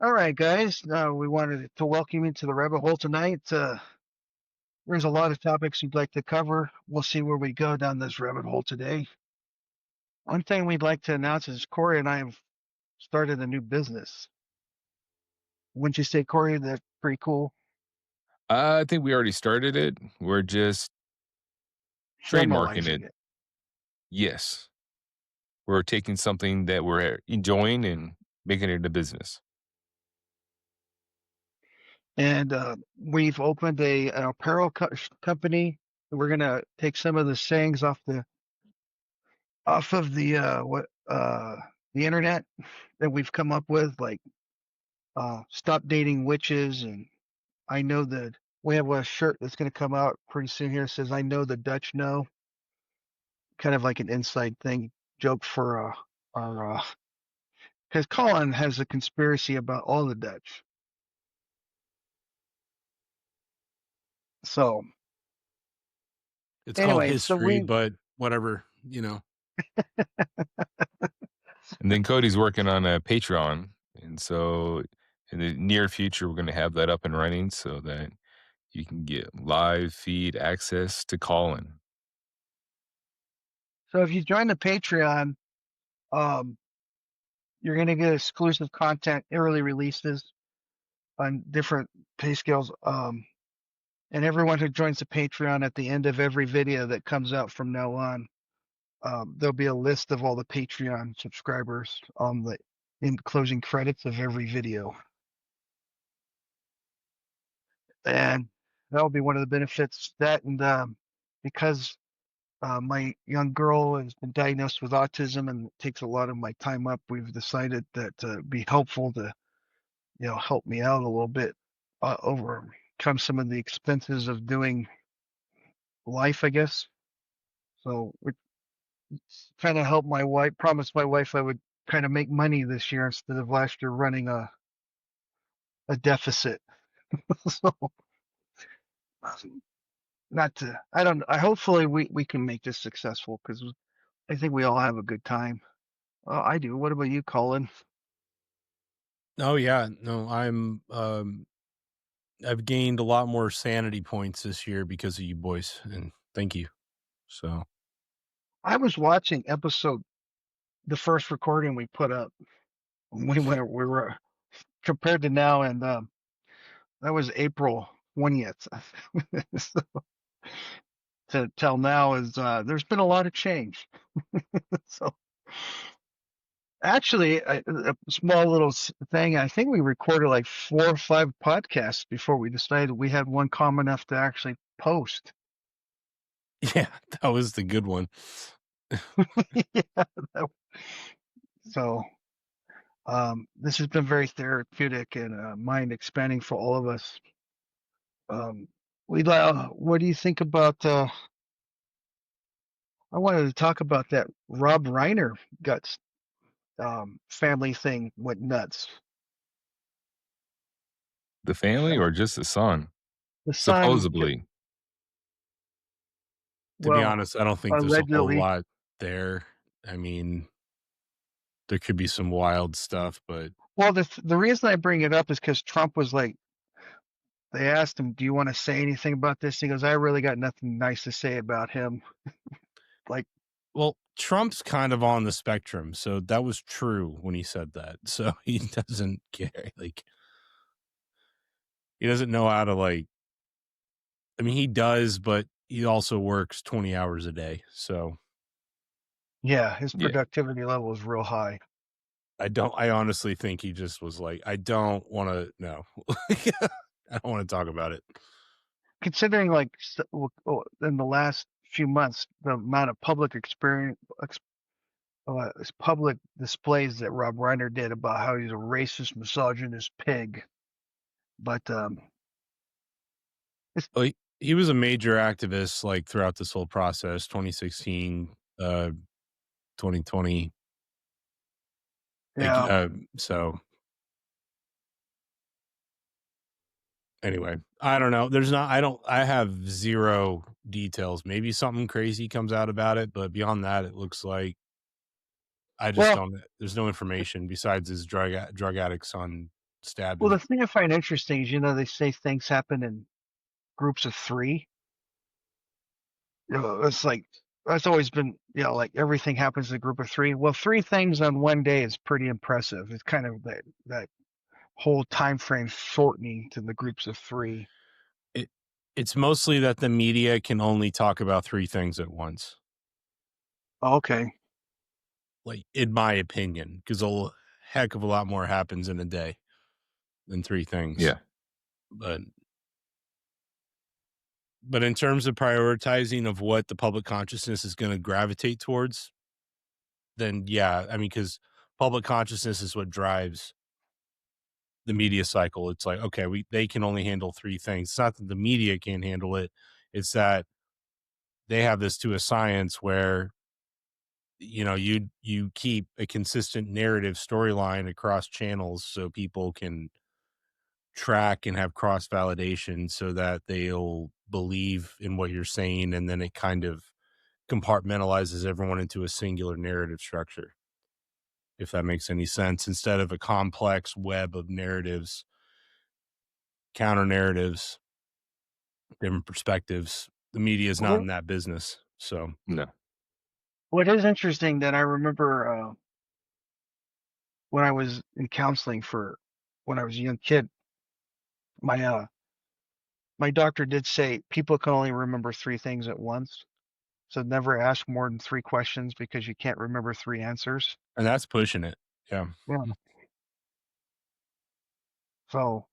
All right, guys. We wanted to welcome you to the rabbit hole tonight. There's a lot of topics we'd like to cover. We'll see where we go down this rabbit hole today. One thing we'd like to announce is Corey and I have started a new business. Wouldn't you say, Corey? That's pretty cool. I think we already started it. We're just trademarking Formalizing it. it. Yes. We're taking something that we're enjoying and making it a business. And we've opened an apparel company. We're gonna take some of the sayings off of the internet that we've come up with, like stop dating witches, and I know that we have a shirt that's going to come out pretty soon here. It says, I know the Dutch know, kind of like an inside thing joke for our, because Colin has a conspiracy about all the Dutch. So It's called anyway, so history, we, but whatever. And then Cody's working on a Patreon. And so in the near future, we're going to have that up and running so that you can get live feed access to Colin. so if you join the Patreon, um, you're going to get exclusive content, early releases on different pay scales. And everyone who joins the Patreon at the end of every video that comes out from now on, there'll be a list of all the Patreon subscribers on the in closing credits of every video. And that'll be one of the benefits. That and because my young girl has been diagnosed with autism and it takes a lot of my time up, we've decided that it'd be helpful to help me out a little bit, overcome some of the expenses of doing life, I guess. So we kind of helped my wife, promised my wife I would kind of make money this year instead of last year running a deficit. So not to, I don't, I hopefully we can make this successful because I think we all have a good time. I do. What about you, Colin? Oh yeah, no, I've gained a lot more sanity points this year because of you boys, and thank you. So I was watching the first recording we put up. We were compared to now, and that was April 20th. So, to tell now is there's been a lot of change. So actually, a small little thing. I think we recorded like 4 or 5 podcasts before we decided we had one common enough to actually post. yeah, that was the good one. Yeah, so this has been very therapeutic and mind expanding for all of us. What do you think about? I wanted to talk about that Rob Reiner got family thing went nuts. The family or just the son? The son, Supposedly. To be well, honest, I don't think there's a whole allegedly. lot there. I mean, there could be some wild stuff, but Well, the reason I bring it up is because Trump was like, they asked him, "Do you want to say anything about this?" He goes, "I really got nothing nice to say about him." Like, well, Trump's kind of on the spectrum, so that was true when he said that. So he doesn't care. Like, he doesn't know how to I mean, he does, but he also works 20 hours a day. So yeah, his Yeah. productivity level is real high. I honestly think he just was like, I don't want to, no, I don't want to talk about it. Considering like in the last few months, the amount of public displays that Rob Reiner did about how he's a racist, misogynist pig. But Well, he was a major activist like throughout this whole process, 2016, 2020. Like, yeah, so anyway, I don't know. I have zero details. Maybe something crazy comes out about it, but beyond that, it looks like I just well, don't, there's no information besides his drug addicts on stabbed Well, him. the thing I find interesting is, they say things happen in groups of three. It's like that's always been, like everything happens in a group of three. Well, three things on one day is pretty impressive. It's kind of that whole time frame shortening to the groups of three. It's mostly that the media can only talk about three things at once. Okay. Like, in my opinion, because a heck of a lot more happens in a day than three things. Yeah. But in terms of prioritizing of what the public consciousness is going to gravitate towards, then yeah, I mean, because public consciousness is what drives the media cycle. It's like, okay, they can only handle three things. It's not that the media can't handle it. It's that they have this to a science where, you keep a consistent narrative storyline across channels so people can track and have cross validation so that they'll believe in what you're saying, and then it kind of compartmentalizes everyone into a singular narrative structure, if that makes any sense, instead of a complex web of narratives, counter narratives, different perspectives. The media is not in that business. So No. What is interesting that I remember when I was in counseling when I was a young kid, my doctor did say people can only remember three things at once. So never ask more than three questions because you can't remember three answers. and that's pushing it. Yeah. Yeah. So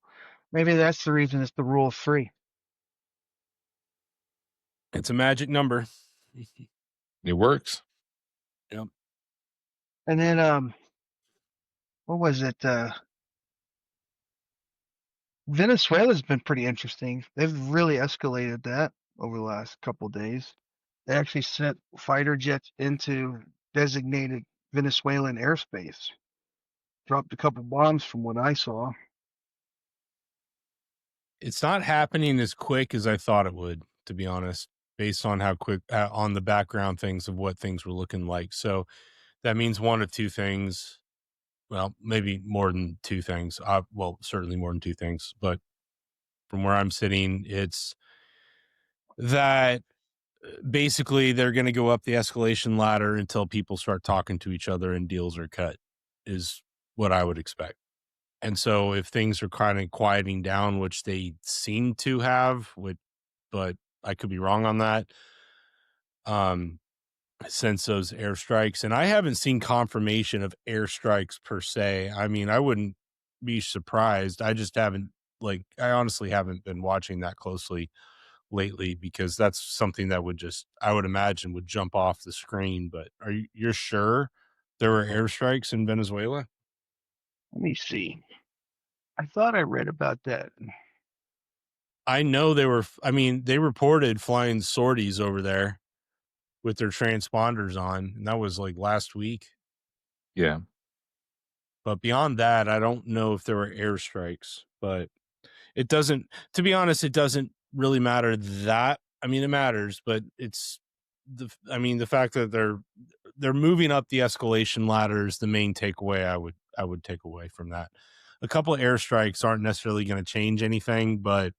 maybe that's the reason it's the rule of three. It's a magic number. It works. Yep. And then what was it? Venezuela's been pretty interesting. They've really escalated that over the last couple of days. They actually sent fighter jets into designated Venezuelan airspace. Dropped a couple bombs from what I saw. It's not happening as quick as I thought it would, to be honest, based on how quick on the background things of what things were looking like. So that means one of two things. Well, maybe more than two things. Well, certainly more than two things. But from where I'm sitting, it's that basically they're going to go up the escalation ladder until people start talking to each other and deals are cut, is what I would expect. And so if things are kind of quieting down, which they seem to have, but I could be wrong on that, since those airstrikes, and I haven't seen confirmation of airstrikes per se. I mean, I wouldn't be surprised. I just haven't, I honestly haven't been watching that closely lately, because that's something that I would imagine would jump off the screen. But you're sure there were airstrikes in Venezuela? Let me see. I thought I read about that. I know they reported flying sorties over there with their transponders on, and that was like last week. Yeah. But beyond that, I don't know if there were airstrikes, but to be honest, it doesn't really matter that. I mean, it matters, but it's the fact that they're moving up the escalation ladder is the main takeaway I would take away from that. A couple of airstrikes aren't necessarily going to change anything, but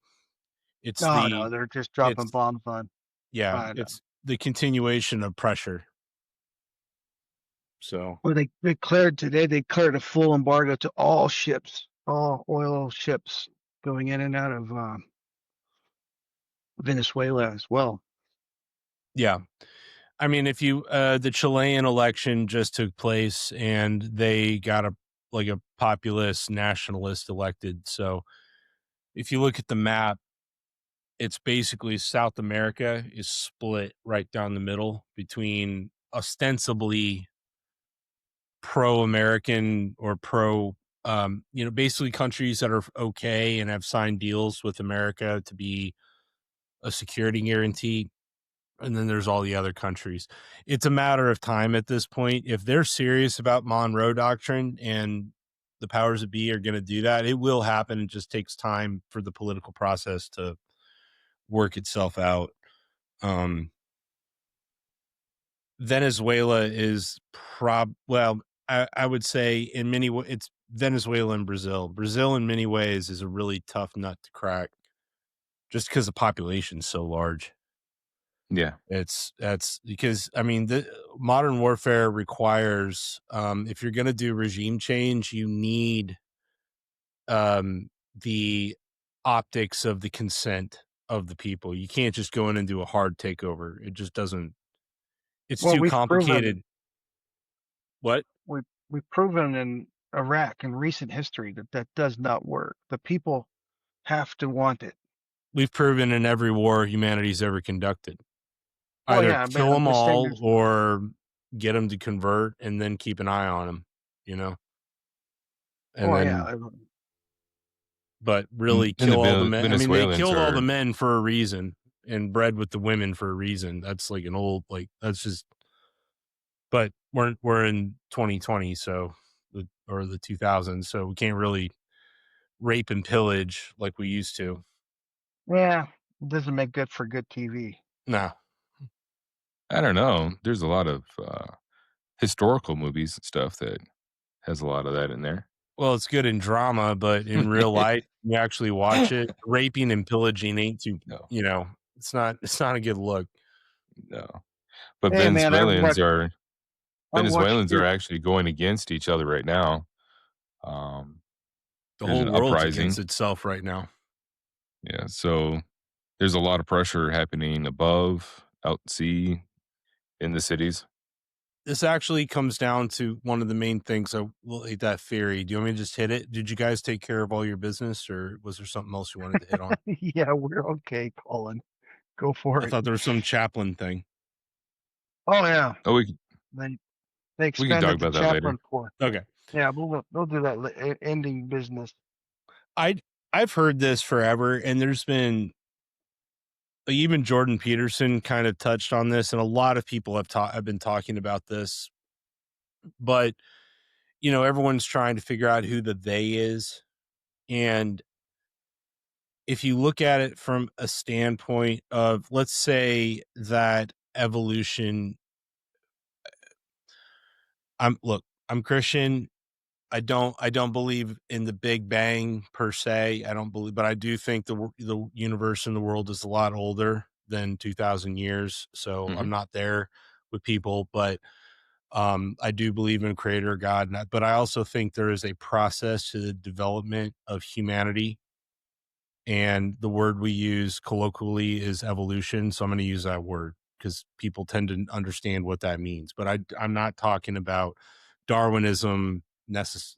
No, they're just dropping it's bombs on. it's the continuation of pressure. So Well, they declared today. They declared a full embargo to all ships, all oil ships going in and out of Venezuela as well. yeah, I mean, if you the Chilean election just took place and they got a populist nationalist elected. So if you look at the map, it's basically South America is split right down the middle between ostensibly pro-American or basically countries that are okay and have signed deals with America to be a security guarantee. And then there's all the other countries. It's a matter of time at this point. If they're serious about Monroe Doctrine and the powers that be are going to do that, it will happen. It just takes time for the political process to work itself out. Venezuela is I would say in many ways Venezuela and Brazil. Brazil, in many ways, is a really tough nut to crack, just because the population's so large. Yeah. That's because, I mean, the modern warfare requires, if you're going to do regime change, you need the optics of the consent of the people. You can't just go in and do a hard takeover. It just doesn't. It's Well, too complicated. What? we've proven in Iraq in recent history that that does not work. The people have to want it. We've proven in every war humanity's ever conducted. Well, Either yeah, man, kill I'm them just saying all there's. or get them to convert and then keep an eye on them, you know? And Well, yeah, then, but really And the kill all the men. I mean, they Venezuelans killed all the are, men for a reason and bred with the women for a reason. That's like an old, like, that's just, but we're in 2020, so or the 2000s, so we can't really rape and pillage like we used to. yeah, it doesn't make good for good TV. No. I don't know. There's a lot of historical movies and stuff that has a lot of that in there. Well, it's good in drama, but in real life, you actually watch it, raping and pillaging ain't too, No, it's not a good look. no. But Hey, man, I watched Venezuelans are your. actually going against each other right now. The There's whole an world's against uprising. itself right now. Yeah, so there's a lot of pressure happening above, out at sea, in the cities. This actually comes down to one of the main things. So, well, like that theory. Do you want me to just hit it? Did you guys take care of all your business, or was there something else you wanted to hit on? Yeah, we're okay, Colin. Go for I it. thought there was some chaplain thing. Oh yeah, Oh, they they we can talk expanded the about that later. chaplain corps. Okay, Yeah, we'll do that ending business. I've heard this forever, and there's been like, even Jordan Peterson kind of touched on this, and a lot of people have been talking about this. But everyone's trying to figure out who the they is, and if you look at it from a standpoint of, let's say that evolution, I'm Christian. I don't believe in the Big Bang per se. I don't believe, but I do think the universe and the world is a lot older than 2,000 years. So Hmm. I'm not there with people, but I do believe in a creator God. But I also think there is a process to the development of humanity, and the word we use colloquially is evolution. So I'm going to use that word because people tend to understand what that means. But I'm not talking about Darwinism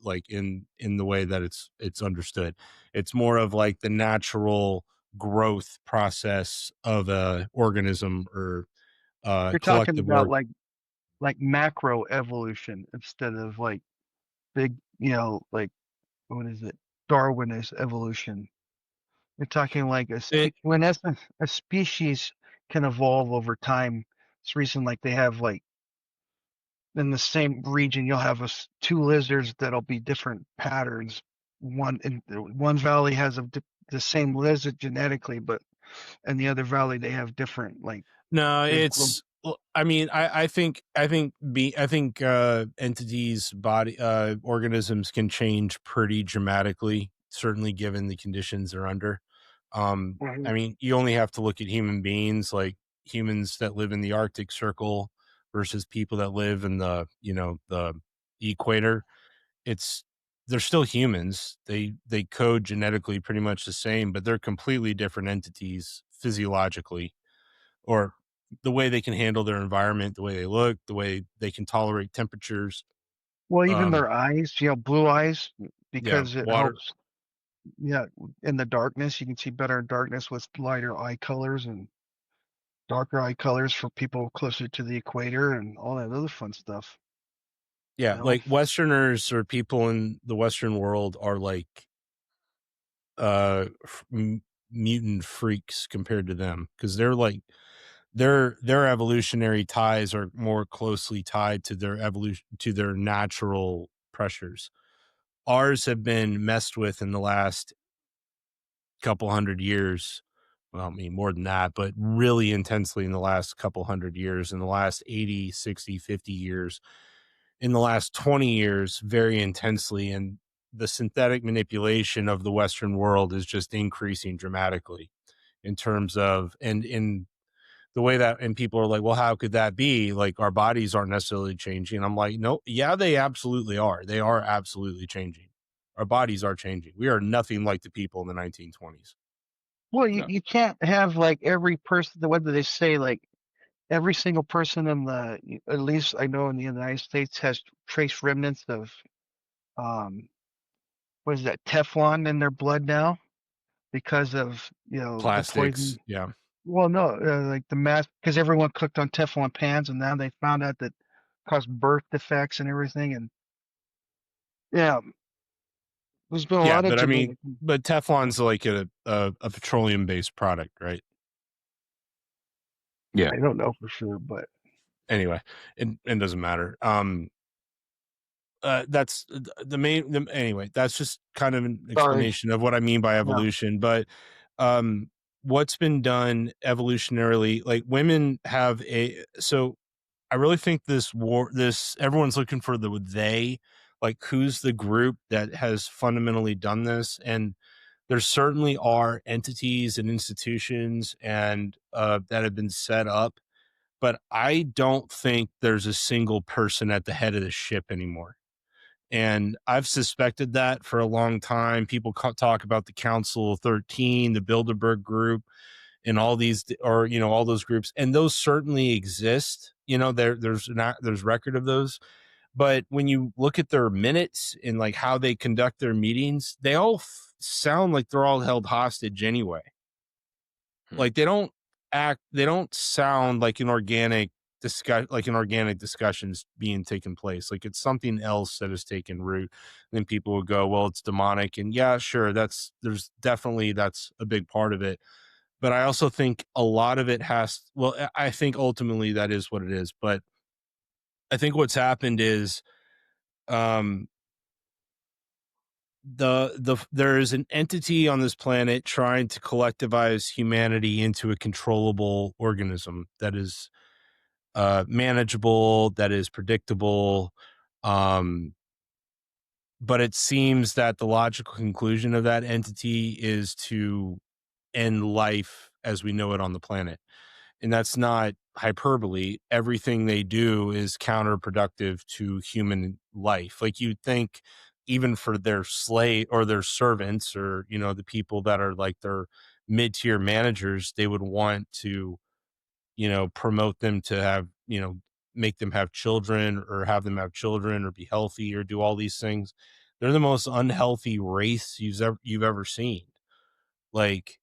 like in the way that it's understood. It's more of like the natural growth process of a organism or You're talking collective about org. like macro evolution instead of like big, like what is it? Darwinist evolution. You're talking like It when essence a species can evolve over time. It's reason like they have like in the same region you'll have two lizards that'll be different patterns. One valley has the same lizard genetically, but in the other valley they have different like No, they grow. it's. Well, I mean, I think entities, body, organisms can change pretty dramatically. Certainly, given the conditions they're under. I Mhm. mean, you only have to look at human beings, like humans that live in the Arctic Circle versus people that live in the equator. It's They're still humans. They code genetically pretty much the same, but they're completely different entities physiologically, or the way they can handle their environment, the way they look, the way they can tolerate temperatures. Well, even Um, their eyes, blue eyes, yeah, because it water. helps. Yeah, in the darkness, you can see better in darkness with lighter eye colors and darker eye colors for people closer to the equator and all that other fun stuff. You Yeah, know? like Westerners or people in the Western world are like mutant freaks compared to them, because they're like their evolutionary ties are more closely tied to their evolution, to their natural pressures. Ours have been messed with in the last couple hundred years. Well, I mean, more than that, but really intensely in the last couple hundred years, in the last 80, 60, 50 years, in the last 20 years, very intensely. And the synthetic manipulation of the Western world is just increasing dramatically in terms of, and in the way that, and people are like, well, how could that be? Like, our bodies aren't necessarily changing. I'm like, no, yeah, they absolutely are. They are absolutely changing. Our bodies are changing. We are nothing like the people in the 1920s. Well, No. you can't have like every person. What do they say? Like every single person at least I know in the United States, has trace remnants of what is that, Teflon in their blood now because of the Plastics. poison. Yeah. Well, no, like the mass, because everyone cooked on Teflon pans, and now they found out that caused birth defects and everything. And yeah, there's been a Yeah. lot of But I mean, genetic. but Teflon's like a petroleum based product, right? Yeah. I don't know for sure, but Anyway, it doesn't matter. That's the main, anyway, that's just kind of an sorry. explanation of what I mean by Yeah. evolution. But what's been done evolutionarily, like women have so I really think this everyone's looking for the they, like who's the group that has fundamentally done this. And there certainly are entities and institutions and that have been set up, but I don't think there's a single person at the head of the ship anymore. And I've suspected that for a long time. People talk about the Council of 13, the Bilderberg Group, and all these, or all those groups, and those certainly exist. There's record of those. But when you look at their minutes and like how they conduct their meetings, they all sound like they're all held hostage anyway. Like they don't sound like an organic discussions being taken place. Like it's something else that has taken root. And then people will go, well, it's demonic. And yeah, sure, that's a big part of it. But I also think a lot of it I think ultimately that is what it is. But I think what's happened is um there is an entity on this planet trying to collectivize humanity into a controllable organism that is manageable, that is predictable. Um, but it seems that the logical conclusion of that entity is to end life as we know it on the planet. And that's not hyperbole. Everything they do is counterproductive to human life. Like you'd think, even for their slave or their servants, or the people that are like their mid-tier managers, they would want to promote them to have make them have children, or have them have children, or be healthy, or do all these things. They're the most unhealthy race you've ever seen. Like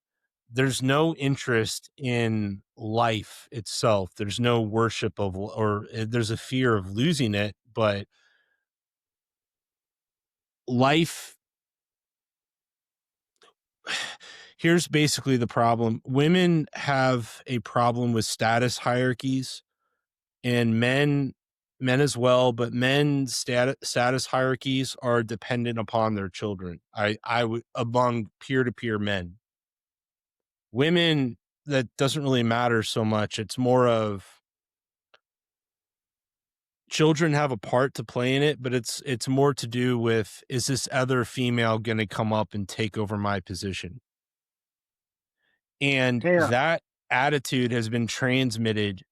there's no interest in life itself. There's no worship of, or there's a fear of losing it. But life, here's basically the problem. Women have a problem with status hierarchies, and men as well, but men's status hierarchies are dependent upon their children. I would, among peer-to-peer men. Women, that doesn't really matter so much. It's more of children have a part to play in it, but it's more to do with, is this other female going to come up and take over my position? And Yeah. that attitude has been transmitted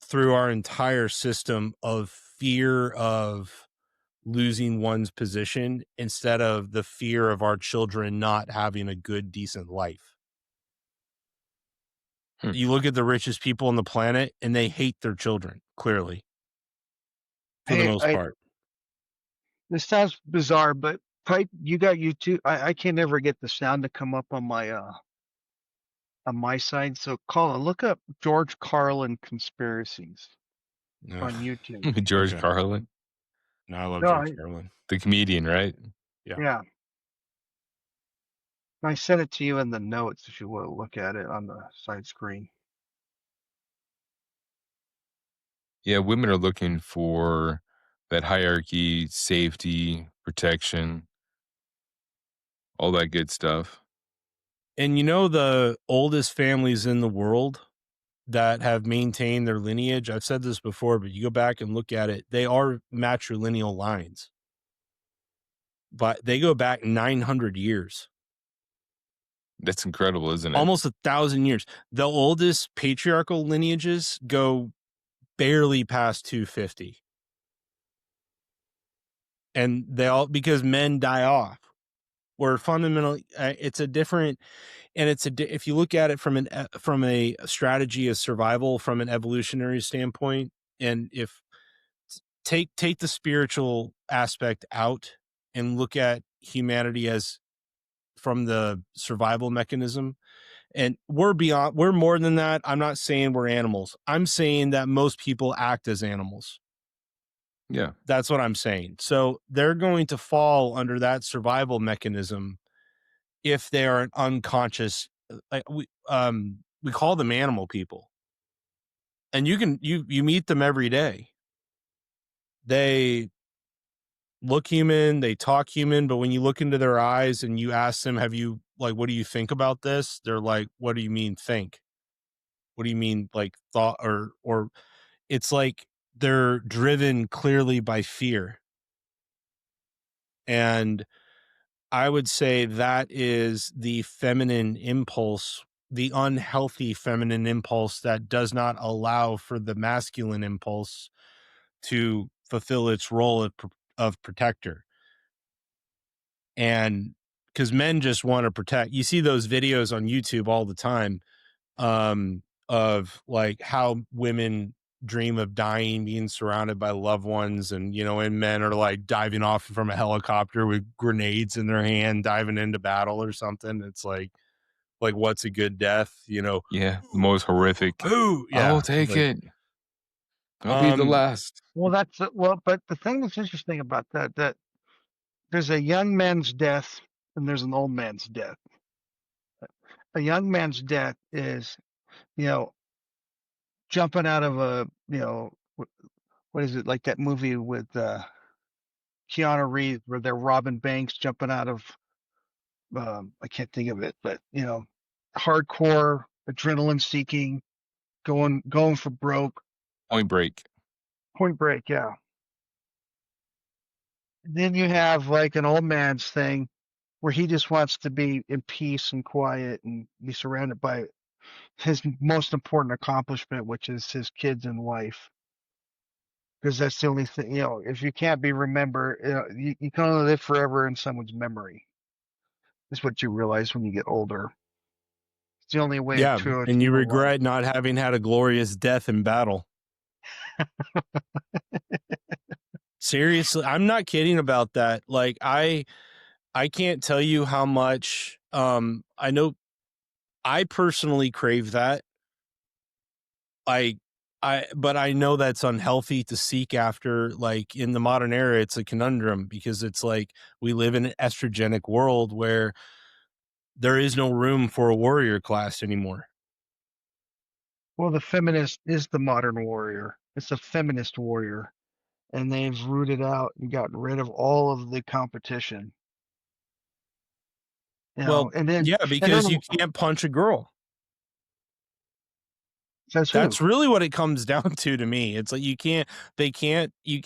through our entire system of fear of losing one's position, instead of the fear of our children not having a good, decent life. Hmm. You look at the richest people on the planet and they hate their children, clearly, for the most part. This sounds bizarre, but you got YouTube. I can never get the sound to come up on my side. So look up George Carlin conspiracies on YouTube. George Okay. Carlin, No, I love No, George Carlin. the comedian, right? yeah. I sent it to you in the notes if you want to look at it on the side screen. Yeah, women are looking for that hierarchy, safety, protection, all that good stuff. And the oldest families in the world that have maintained their lineage, I've said this before, but you go back and look at it, they are matrilineal lines. but they go back 900 years, That's incredible, isn't it? almost 1,000 years. The oldest patriarchal lineages go barely past 250. And they all, because men die off. We're fundamentally, it's a different, and if you look at it from a strategy of survival, from an evolutionary standpoint, and if take the spiritual aspect out and look at humanity as from the survival mechanism, and we're more than that. I'm not saying we're animals. I'm saying that most people act as animals. Yeah. That's what I'm saying. So they're going to fall under that survival mechanism if they are an unconscious, like we call them animal people. And you meet them every day. They look human, they talk human, but when you look into their eyes and you ask them, what do you think about this? They're like, what do you mean think? What do you mean like thought, or it's like they're driven clearly by fear. And I would say that is the feminine impulse, the unhealthy feminine impulse that does not allow for the masculine impulse to fulfill its role of protector. And because men just want to protect, you see those videos on YouTube all the time, of like how women dream of dying, being surrounded by loved ones, and and men are like diving off from a helicopter with grenades in their hand, diving into battle or something. It's like what's a good death? Yeah. The most horrific. Ooh, yeah. I'll take Like, it. I'll be the last. Well, but the thing that's interesting about that there's a young man's death and there's an old man's death. A young man's death is, you know, jumping out of a, what is it, like that movie with Keanu Reeves where they're robbing banks, jumping out of, I can't think of it, but hardcore adrenaline seeking, going for broke. Point Break. Point Break, yeah. Then you have like an old man's thing where he just wants to be in peace and quiet and be surrounded by his most important accomplishment, which is his kids and wife. Because that's the only thing, if you can't be remembered, you can only live forever in someone's memory. Is what you realize when you get older. It's the only way yeah, to and you achieve a life. regret not having had a glorious death in battle. Seriously, I'm not kidding about that. Like I can't tell you how much I know I personally crave that. But I know that's unhealthy to seek after. Like in the modern era, it's a conundrum because it's like we live in an estrogenic world where there is no room for a warrior class anymore. Well, the feminist is the modern warrior. It's a feminist warrior. And they've rooted out and gotten rid of all of the competition. Well, And then yeah, because you can't punch a girl. says who? That's really what it comes down to me. It's like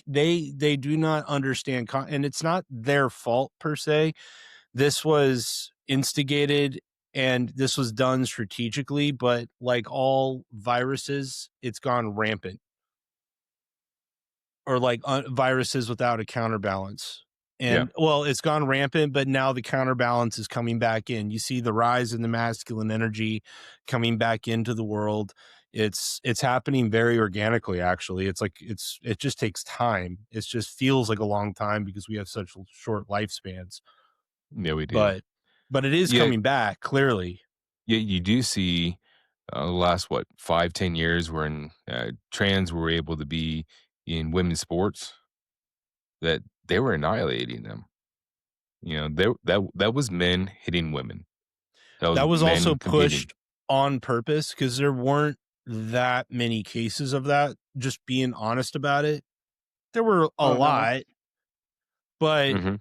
they do not understand, and it's not their fault per se. This was instigated and this was done strategically, but like all viruses, it's gone rampant. Or like viruses without a counterbalance. And well, it's gone rampant, but now the counterbalance is coming back in. You see the rise in the masculine energy coming back into the world. It's happening very organically, actually. It's like it just takes time. It just feels like a long time because we have such short lifespans. Yeah, we do. But it is coming back, clearly. Yeah, you do see the last, 5-10 years when trans were able to be in women's sports, that they were annihilating them. That was men hitting women. That was men also competing. pushed on purpose because there weren't that many cases of that. Just being honest about it, there were a lot, but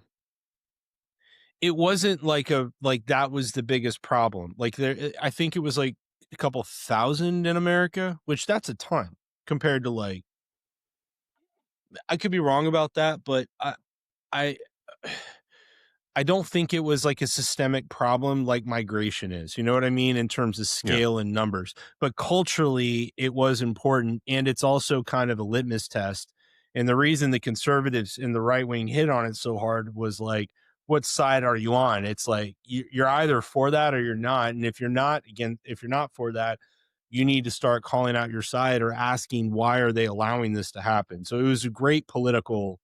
it wasn't like that was the biggest problem. Like I think it was like a couple thousand in America, which that's a ton compared to like, I could be wrong about that, but I I don't think it was like a systemic problem like migration is, you know what I mean, in terms of Yeah. scale and numbers. But culturally, it was important. And it's also kind of a litmus test. And the reason the conservatives and the right wing hit on it so hard was like, what side are you on? It's like you're either for that or you're not. And if you're not, again, if you're not for that, you need to start calling out your side or asking why are they allowing this to happen. So it was a great political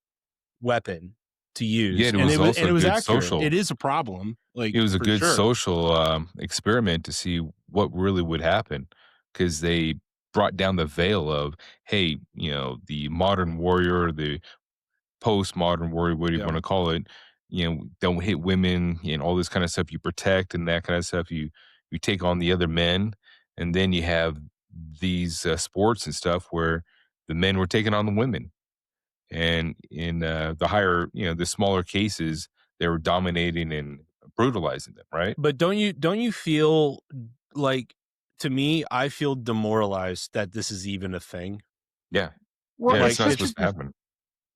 weapon to use, Yet it and was also it a was good accurate. social. It is a problem, like, It was a for good sure. social experiment to see what really would happen, because they brought down the veil of, hey, the modern warrior, the postmodern warrior, what do you Yeah. want to call it? Don't hit women and all this kind of stuff. You protect and that kind of stuff. You take on the other men, and then you have these sports and stuff where the men were taking on the women, and in the higher, the smaller cases, they were dominating and brutalizing them, right? But don't you feel like, to me, I feel demoralized that this is even a thing. Yeah, Well, yeah, it's Like, it's not it's supposed to interesting. happen.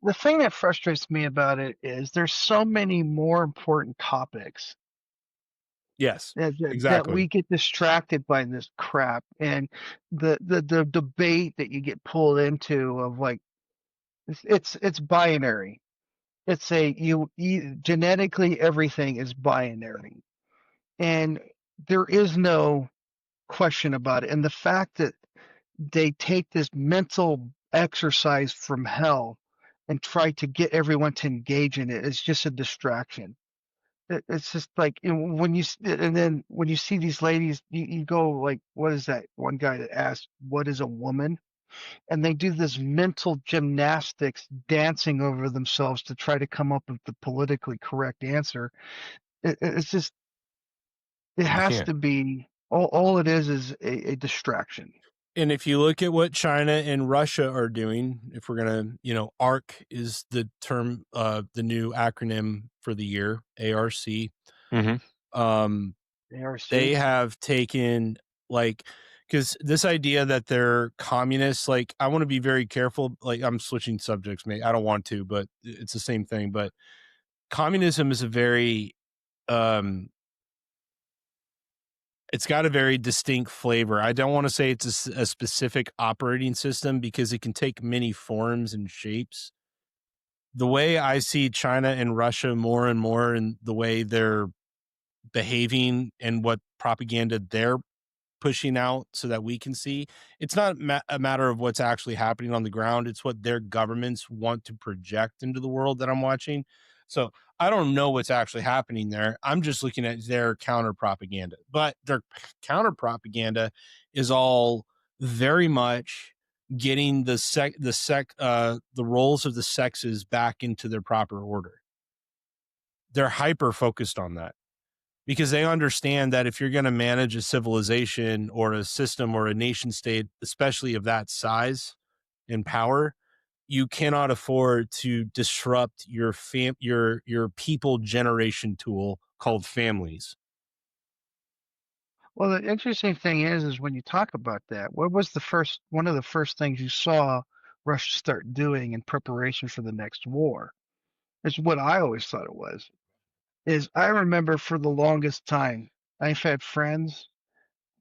The thing that frustrates me about it is there's so many more important topics yes, that exactly. we get distracted by this crap, and the debate that you get pulled into of like it's binary. It's genetically everything is binary, and there is no question about it. And the fact that they take this mental exercise from hell and try to get everyone to engage in it is just a distraction. It's just like, and then when you see these ladies, you go like, what is that one guy that asked, what is a woman? And they do this mental gymnastics dancing over themselves to try to come up with the politically correct answer. It's just, it You has can't. to be, all it is a distraction. And if you look at what China and Russia are doing, if we're gonna, ARC is the term, the new acronym for the year, ARC. Hmm. Um, ARC. they have taken, like, because this idea that they're communists, like, I want to be very careful. Like, I'm switching subjects, mate. I don't want to, but it's the same thing. But communism is a very, um, it's got a very distinct flavor. I don't want to say it's a specific operating system because it can take many forms and shapes. The way I see China and Russia more and more, and the way they're behaving and what propaganda they're pushing out so that we can see, it's not a matter of what's actually happening on the ground. It's what their governments want to project into the world that I'm watching. So I don't know what's actually happening there. I'm just looking at their counter propaganda, but their counter propaganda is all very much getting the roles of the sexes back into their proper order. They're hyper focused on that, because they understand that if you're going to manage a civilization or a system or a nation state, especially of that size and power, you cannot afford to disrupt your people generation tool called families. Well, the interesting thing is when you talk about that, what was one of the first things you saw Russia start doing in preparation for the next war? It's what I always thought it was. Is I remember for the longest time, I've had friends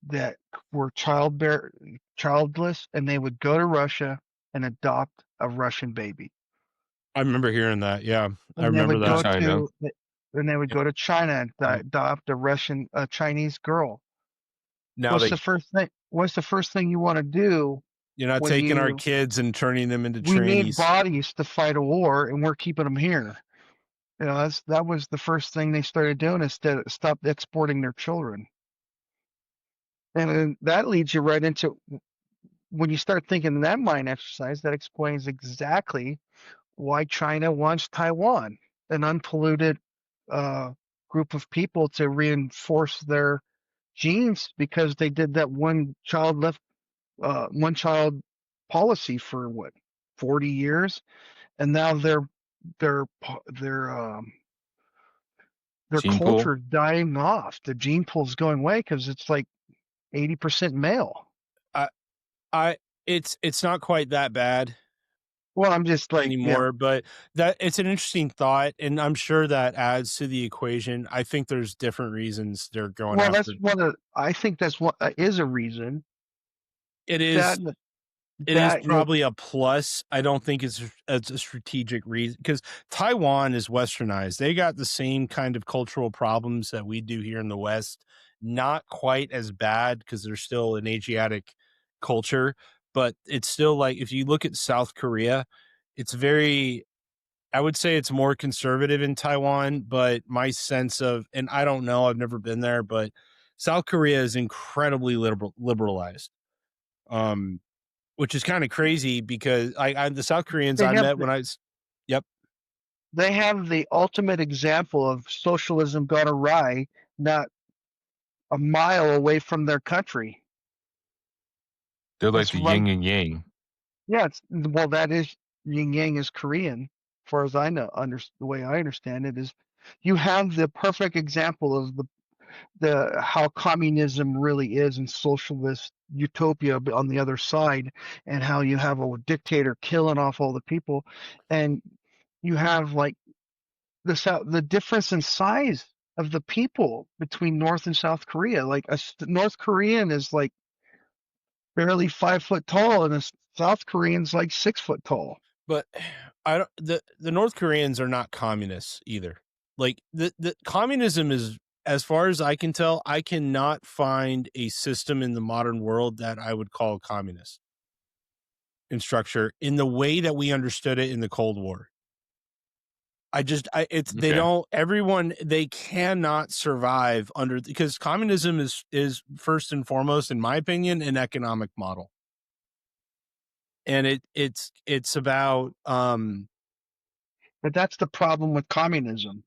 that were childless, and they would go to Russia and adopt a Russian baby, I remember hearing that. Yeah, I and they remember would In that. China. go to China and adopt a Chinese girl. Now What's the first thing you want to do you're not when taking our kids and turning them into we need trainees. bodies to fight a war and we're keeping them here? That was the first thing they started doing, instead of stop exporting their children. And then that leads you right into, when you start thinking that mind exercise, that explains exactly why China wants Taiwan, an unpolluted uh, group of people, to reinforce their genes, because they did that one child policy for what, 40 years, and now their their Gene pool. culture is dying off. The gene pool is going away because it's like 80% male. I, I, it's not quite that bad. Well, I'm just like, anymore, but that it's an interesting thought, and I'm sure that adds to the equation. I think there's different reasons they're going well, that's after. I think that's what is a reason It that is It is that probably a plus. I don't think it's a strategic reason, because Taiwan is westernized. They got the same kind of cultural problems that we do here in the West. Not quite as bad because they're still an Asiatic culture, but it's still like if you look at South Korea, it's very, I would say it's more conservative in Taiwan, but my sense of, and I don't know, I've never been there, but South Korea is incredibly liberalized. Um, which is kind of crazy because I the South Koreans they I have met when I was, yep, they have the ultimate example of socialism gone awry, not a mile away from their country. They're like It's the right. yin and yang. Yeah, well, that is yin yang is Korean, as far as I know. The way I understand it is, you have the perfect example of the how communism really is and socialist utopia on the other side, and how you have a dictator killing off all the people, and you have like the difference in size of the people between North and South Korea. Like North Korean is like barely 5 foot tall, and a South Korean's like 6 foot tall. but I don't, the North Koreans are not communists either. Like the communism is, as far as I can tell, I cannot find a system in the modern world that I would call communist in structure in the way that we understood it in the Cold War. It's they Okay. don't, everyone, they cannot survive under, because communism is first and foremost, in my opinion, an economic model. And it's about, But that's the problem with communism.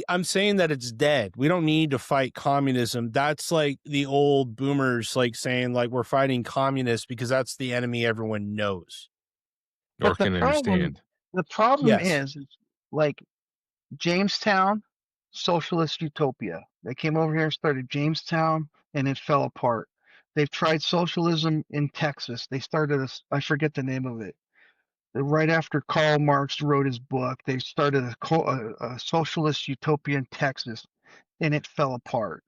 I'm saying that it's dead. We don't need to fight communism. That's like the old boomers like saying like we're fighting communists because that's the enemy everyone knows. Or But can understand. the problem Yes. is like Jamestown, socialist utopia. They came over here and started Jamestown, and it fell apart. They've tried socialism in Texas. They started I forget the name of it. Right after Karl Marx wrote his book, they started a socialist utopia in Texas, and it fell apart.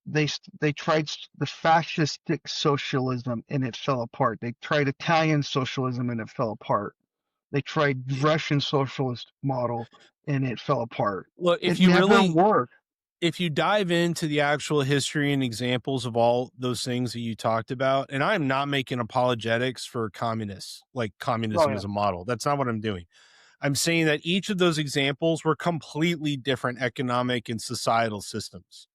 They tried the fascistic socialism, and it fell apart. They tried Italian socialism, and it fell apart. They tried Russian socialist model, and it fell apart. Well, It never worked. if you dive into the actual history and examples of all those things that you talked about, and I'm not making apologetics for communists, like Oh communism yeah. as a model. That's not what I'm doing. I'm saying that each of those examples were completely different economic and societal systems.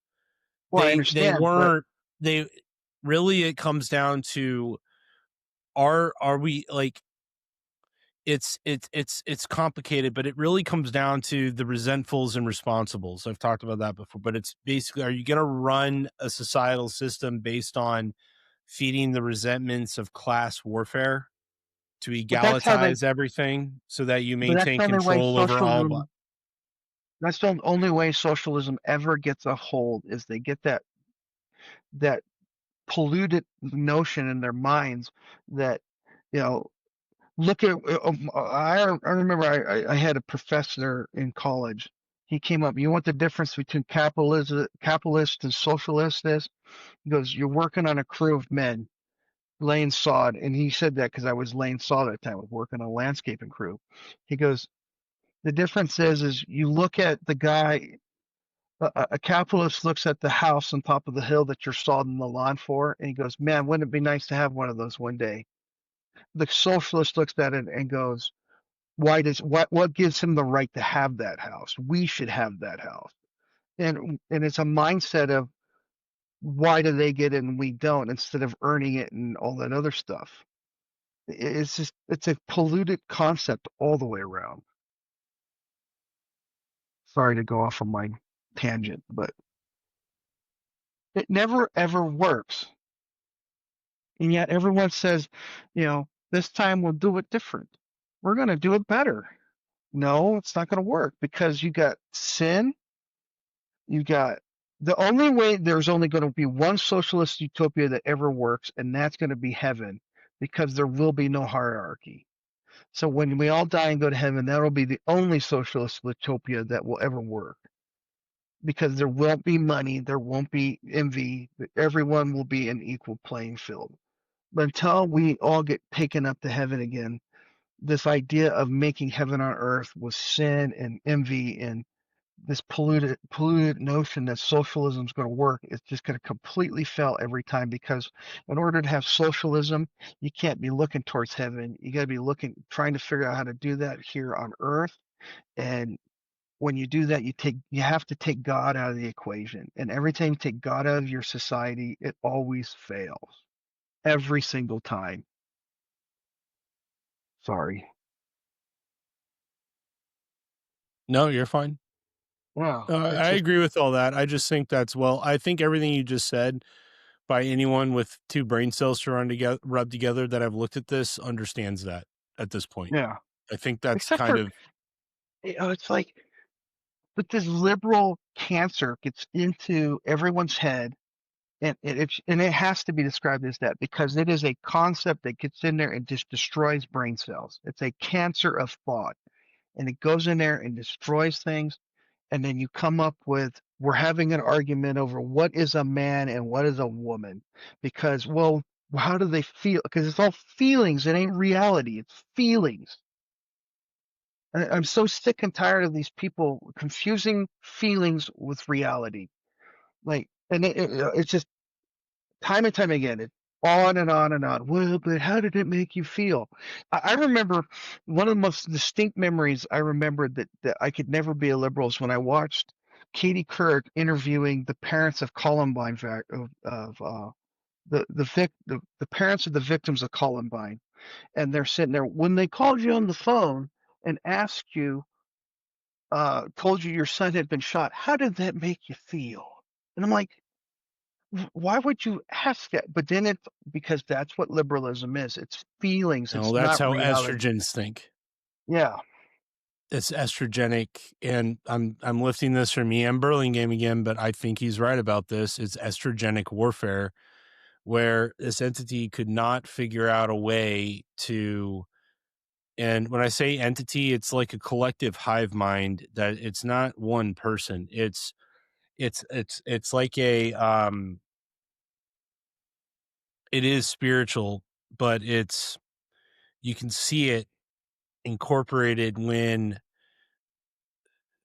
Well, I They understand, but weren't, they really, it comes down to, are we like, it's complicated, but it really comes down to the resentfuls and responsibles. I've talked about that before, but it's basically, are you going to run a societal system based on feeding the resentments of class warfare to that's how they. egalitize everything so that you But that's maintain the only way control over all? socialism. That's the only way socialism ever gets a hold, is they get that polluted notion in their minds that, you know, look at. I remember I had a professor in college. He came up. You want the difference between capitalist and socialist is? He goes, you're working on a crew of men laying sod, and he said that because I was laying sod at the time. I was working on a landscaping crew. He goes, the difference is you look at the guy. A capitalist looks at the house on top of the hill that you're sodding the lawn for, and he goes, "Man, wouldn't it be nice to have one of those one day?" The socialist looks at it and goes, "Why does what gives him the right to have that house? We should have that house." And it's a mindset of, why do they get it and we don't, instead of earning it and all that other stuff. It's a polluted concept all the way around. Sorry to go off on my tangent, but it never ever works. And yet everyone says, this time we'll do it different. We're going to do it better. No, it's not going to work, because you got sin. You got the only way, there's only going to be one socialist utopia that ever works, and that's going to be heaven, because there will be no hierarchy. So when we all die and go to heaven, that'll be the only socialist utopia that will ever work, because there won't be money, there won't be envy, everyone will be an equal playing field. But until we all get taken up to heaven again, this idea of making heaven on earth with sin and envy and this polluted notion that socialism is going to work, it's just going to completely fail every time, because in order to have socialism, you can't be looking towards heaven. You got to be trying to figure out how to do that here on earth. And when you do that, you have to take God out of the equation. And every time you take God out of your society, it always fails. Every single time. Sorry. No, you're fine. Wow. It's I just, agree with all that. I just think I think everything you just said, by anyone with two brain cells to rub together that I've looked at this, understands that at this point. yeah. I think that's Except kind for, of, it's like, but this liberal cancer gets into everyone's head, and it has to be described as that, because it is a concept that gets in there and just destroys brain cells. It's a cancer of thought, and it goes in there and destroys things. And then you come up with, we're having an argument over what is a man and what is a woman, because, well, how do they feel? Because it's all feelings. It ain't reality. It's feelings. I'm so sick and tired of these people confusing feelings with reality. Like, and it's just time and time again, it's on and on and on. Well, but how did it make you feel? I remember one of the most distinct memories I remembered that I could never be a liberal is when I watched Katie Couric interviewing the parents of Columbine, the parents of the victims of Columbine, and they're sitting there when they called you on the phone and asked you, told you your son had been shot. How did that make you feel? And I'm like, why would you ask that? But then it's because that's what liberalism is. It's feelings. no, It's that's not how reality. estrogens think. Yeah. It's estrogenic, and I'm lifting this from E.M. Burlingame again, but I think he's right about this. It's estrogenic warfare, where this entity could not figure out a way to, and when I say entity, it's like a collective hive mind, that it's not one person. It's like a it is spiritual, but you can see it incorporated when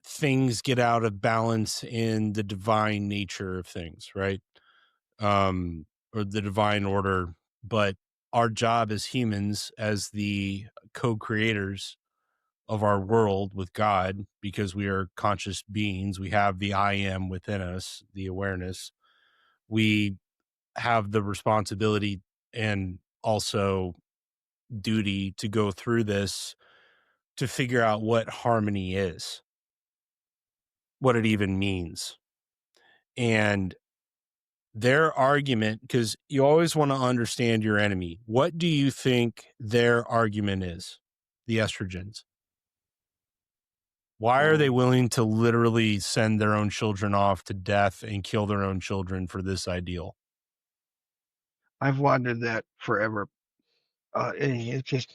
things get out of balance in the divine nature of things, right? Or the divine order. But our job as humans, as the co-creators of our world with God, because we are conscious beings, we have the I am within us, the awareness, we have the responsibility and also duty to go through this to figure out what harmony is, what it even means. And their argument, because you always want to understand your enemy. What do you think their argument is? The estrogens. Why are they willing to literally send their own children off to death and kill their own children for this ideal? I've wondered that forever. It's just,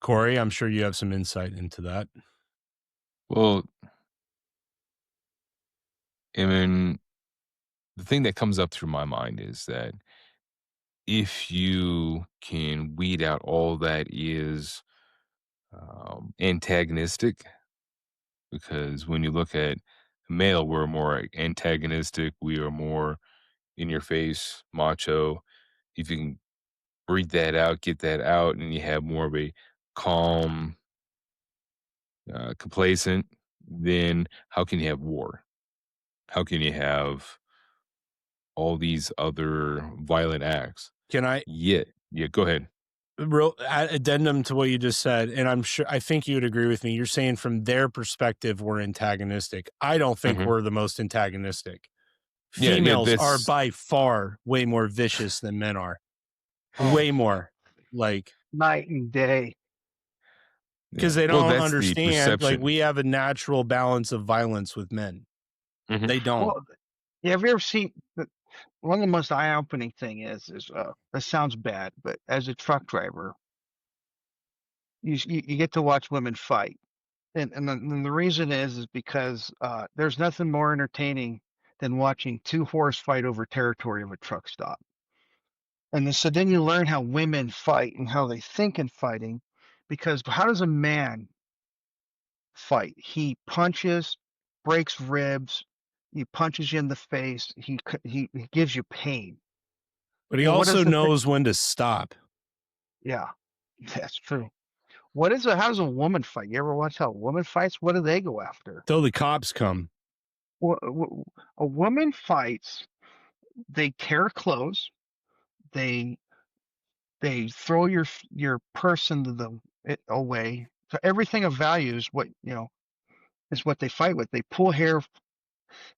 Corey, I'm sure you have some insight into that. Well, I mean, the thing that comes up through my mind is that if you can weed out all that is antagonistic, because when you look at male, we're more antagonistic, we are more in your face, macho. If you can breathe that out, get that out, and you have more of a calm, complacent, then how can you have war? How can you have all these other violent acts? Can I Yeah, go ahead. real addendum to what you just said? And I think you would agree with me. You're saying from their perspective, we're antagonistic. I don't think Mhm. we're the most antagonistic. Yeah, Females are that's by far way more vicious than men are. Way more. Like, night and day. because yeah. they Well, don't that's the understand, like, perception. we have a natural balance of violence with men. Mhm. They don't. Well, yeah, have you ever seen? One of the most eye-opening thing is this sounds bad, but as a truck driver, you get to watch women fight. And the reason is because there's nothing more entertaining than watching two horse fight over territory of a truck stop. And so then you learn how women fight and how they think in fighting, because how does a man fight? He punches, breaks ribs, he punches you in the face, he gives you pain. But he Well, what also is the thing? knows when to stop. Yeah, that's true. What is how does a woman fight? You ever watch how a woman fights? What do they go after? Till the cops come. Well, a woman fights. They tear clothes. They throw your purse into it away. So everything of value is what is what they fight with. They pull hair,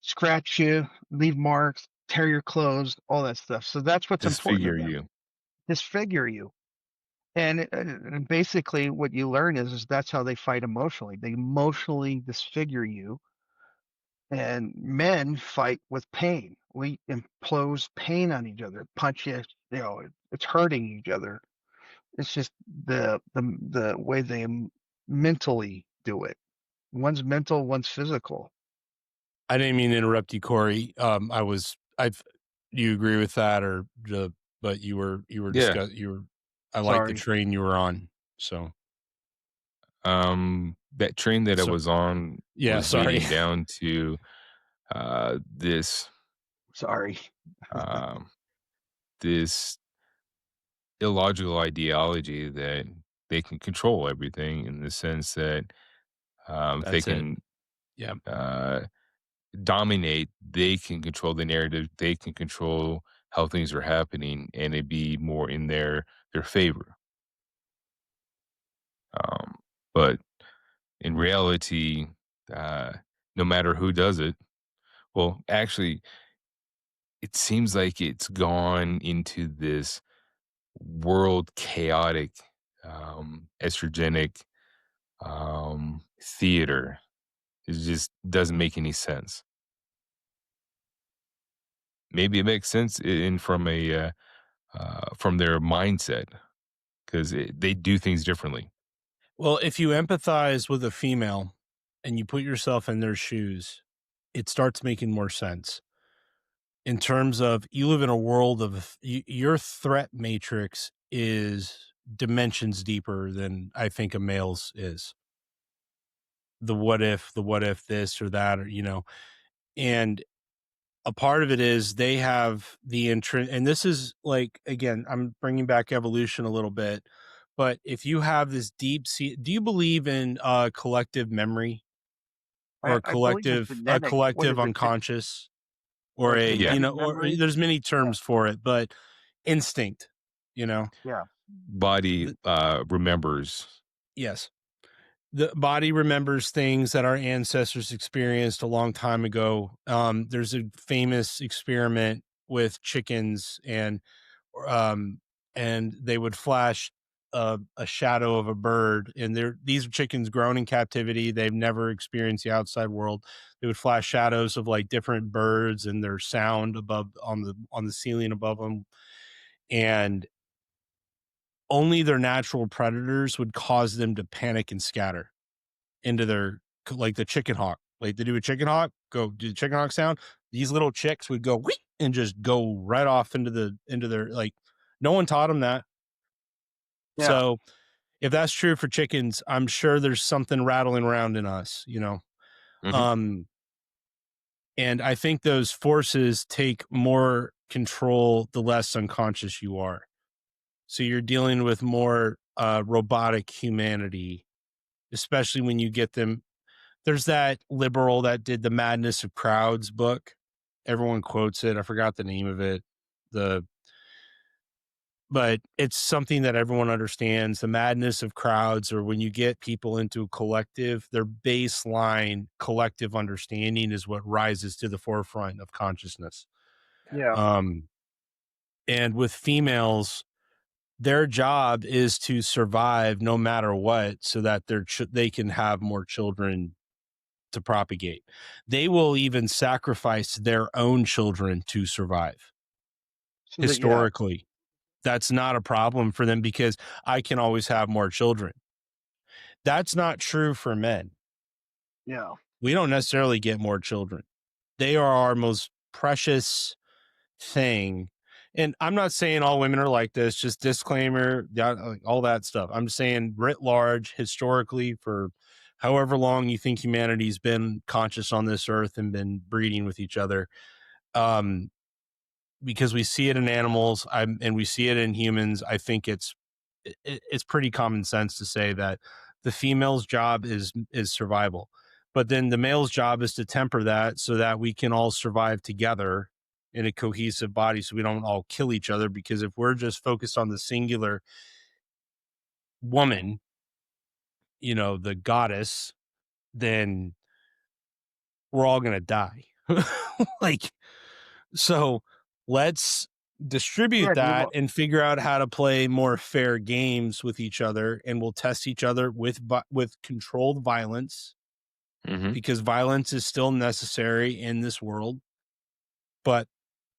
scratch you, leave marks, tear your clothes, all that stuff. So that's what's important to Disfigure them. you. Disfigure you. And basically what you learn is that's how they fight emotionally. They emotionally disfigure you. And men fight with pain. We impose pain on each other, punch you, it's hurting each other. It's just the way they mentally do it. One's mental, one's physical. I didn't mean to interrupt you, Corey. Do you agree with that, but you were Yeah. I like the Sorry. train you were on. So, That train that I So- was on yeah, was sorry. leading down to this Sorry. this illogical ideology that they can control everything, in the sense that they That's it. can Yeah. dominate, they can control the narrative, they can control how things are happening, and it be more in their favor. But in reality, no matter who does it, well, actually, it seems like it's gone into this world chaotic, estrogenic theater. It just doesn't make any sense. Maybe it makes sense from from their mindset, because they do things differently. Well, if you empathize with a female and you put yourself in their shoes, it starts making more sense. In terms of, you live in a world of your threat matrix is dimensions deeper than I think a male's is. The what if this or that, or and a part of it is they have and this is like, again, I'm bringing back evolution a little bit, but if you have this do you believe in collective memory, or I believe it's a genetic. What collective is it? unconscious, or a Yeah. Genetic or memory? there's many terms for it, but instinct, Yeah. Body remembers. yes, the body remembers things that our ancestors experienced a long time ago. There's a famous experiment with chickens, um, and they would flash a shadow of a bird, and these are chickens grown in captivity. They've never experienced the outside world. They would flash shadows of like different birds and their sound above on the ceiling above them, and only their natural predators would cause them to panic and scatter into their, like the chicken hawk. Like they do a chicken hawk, go do the chicken hawk sound. These little chicks would go whee, and just go right off into their, like, no one taught them that. Yeah. So if that's true for chickens, I'm sure there's something rattling around in us, Mhm. And I think those forces take more control the less unconscious you are. So you're dealing with more robotic humanity, especially when you get them. There's that liberal that did the Madness of Crowds book. Everyone quotes it. I forgot the name of it. But it's something that everyone understands. The madness of crowds, or when you get people into a collective, their baseline collective understanding is what rises to the forefront of consciousness. Yeah. And with females, their job is to survive no matter what, so that they can have more children to propagate. They will even sacrifice their own children to survive. So Historically, that's not a problem for them because I can always have more children. That's not true for men. yeah. We don't necessarily get more children. They are our most precious thing. And I'm not saying all women are like this, just disclaimer, all that stuff. I'm saying writ large, historically, for however long you think humanity's been conscious on this earth and been breeding with each other. Because we see it in animals and we see it in humans. I think it's pretty common sense to say that the female's job is survival, but then the male's job is to temper that so that we can all survive together in a cohesive body, so we don't all kill each other. Because if we're just focused on the singular woman, the goddess, then we're all gonna die. Like, so let's distribute Yeah, that and figure out how to play more fair games with each other, and we'll test each other with controlled violence, because violence is still necessary in this world. But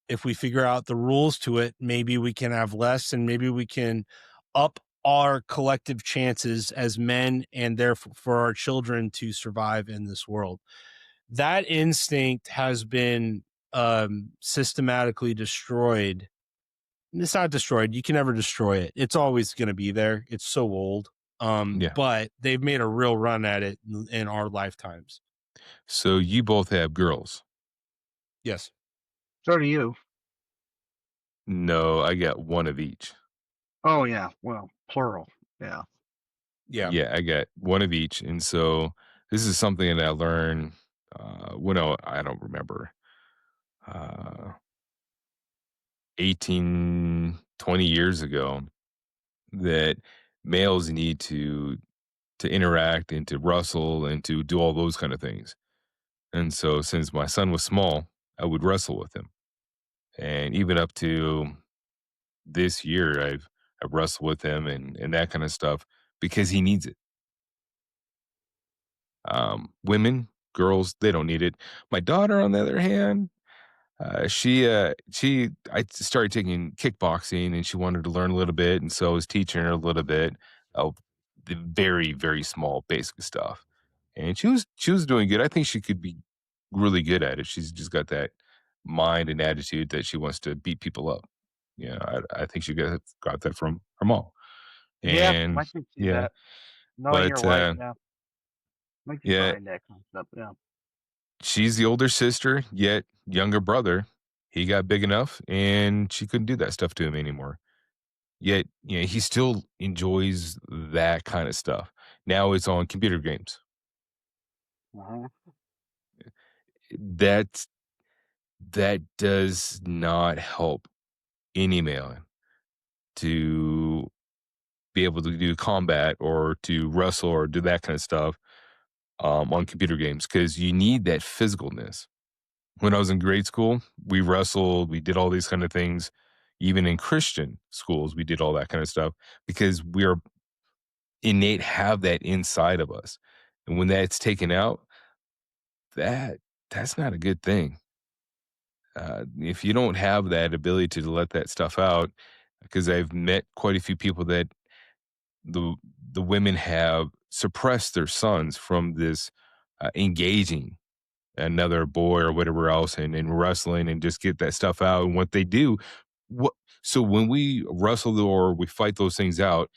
if we figure out the rules to it, maybe we can have less, and maybe we can up our collective chances as men, and therefore for our children to survive in this world. That instinct has been systematically destroyed. It's not destroyed. You can never destroy it. It's always going to be there. It's so old. But they've made a real run at it in our lifetimes. So you both have girls? Yes. So do you. No, I got one of each. Oh yeah, well, plural. Yeah. Yeah, I got one of each. And so this is something that I learned when I don't remember, 18, 20 years ago, that males need to interact and to wrestle and to do all those kind of things. And so since my son was small, I would wrestle with him. And even up to this year, I've wrestled with him and that kind of stuff because he needs it. Women, girls, they don't need it. My daughter, on the other hand, I started taking kickboxing and she wanted to learn a little bit. And so I was teaching her a little bit of the very, very small basic stuff. And she was doing good. I think she could be really good at it. She's just got that mind and attitude that she wants to beat people up. I think she got that from her mom. Yeah, And I can see yeah, that. Knowing your but wife, yeah, makes you yeah, find that concept. Yeah. she's the older sister, yet younger brother. He got big enough and she couldn't do that stuff to him anymore. Yet, he still enjoys that kind of stuff. Now it's on computer games. Uh-huh. That that does not help any man to be able to do combat or to wrestle or do that kind of stuff on computer games, because you need that physicalness. When I was in grade school, we wrestled, we did all these kind of things. Even in Christian schools, we did all that kind of stuff because we're innate, have that inside of us. And when that's taken out, that's not a good thing. If you don't have that ability to let that stuff out, because I've met quite a few people that the the women have suppressed their sons from this engaging another boy or whatever else and wrestling and just get that stuff out. And what they do, what so when we wrestle or we fight those things out,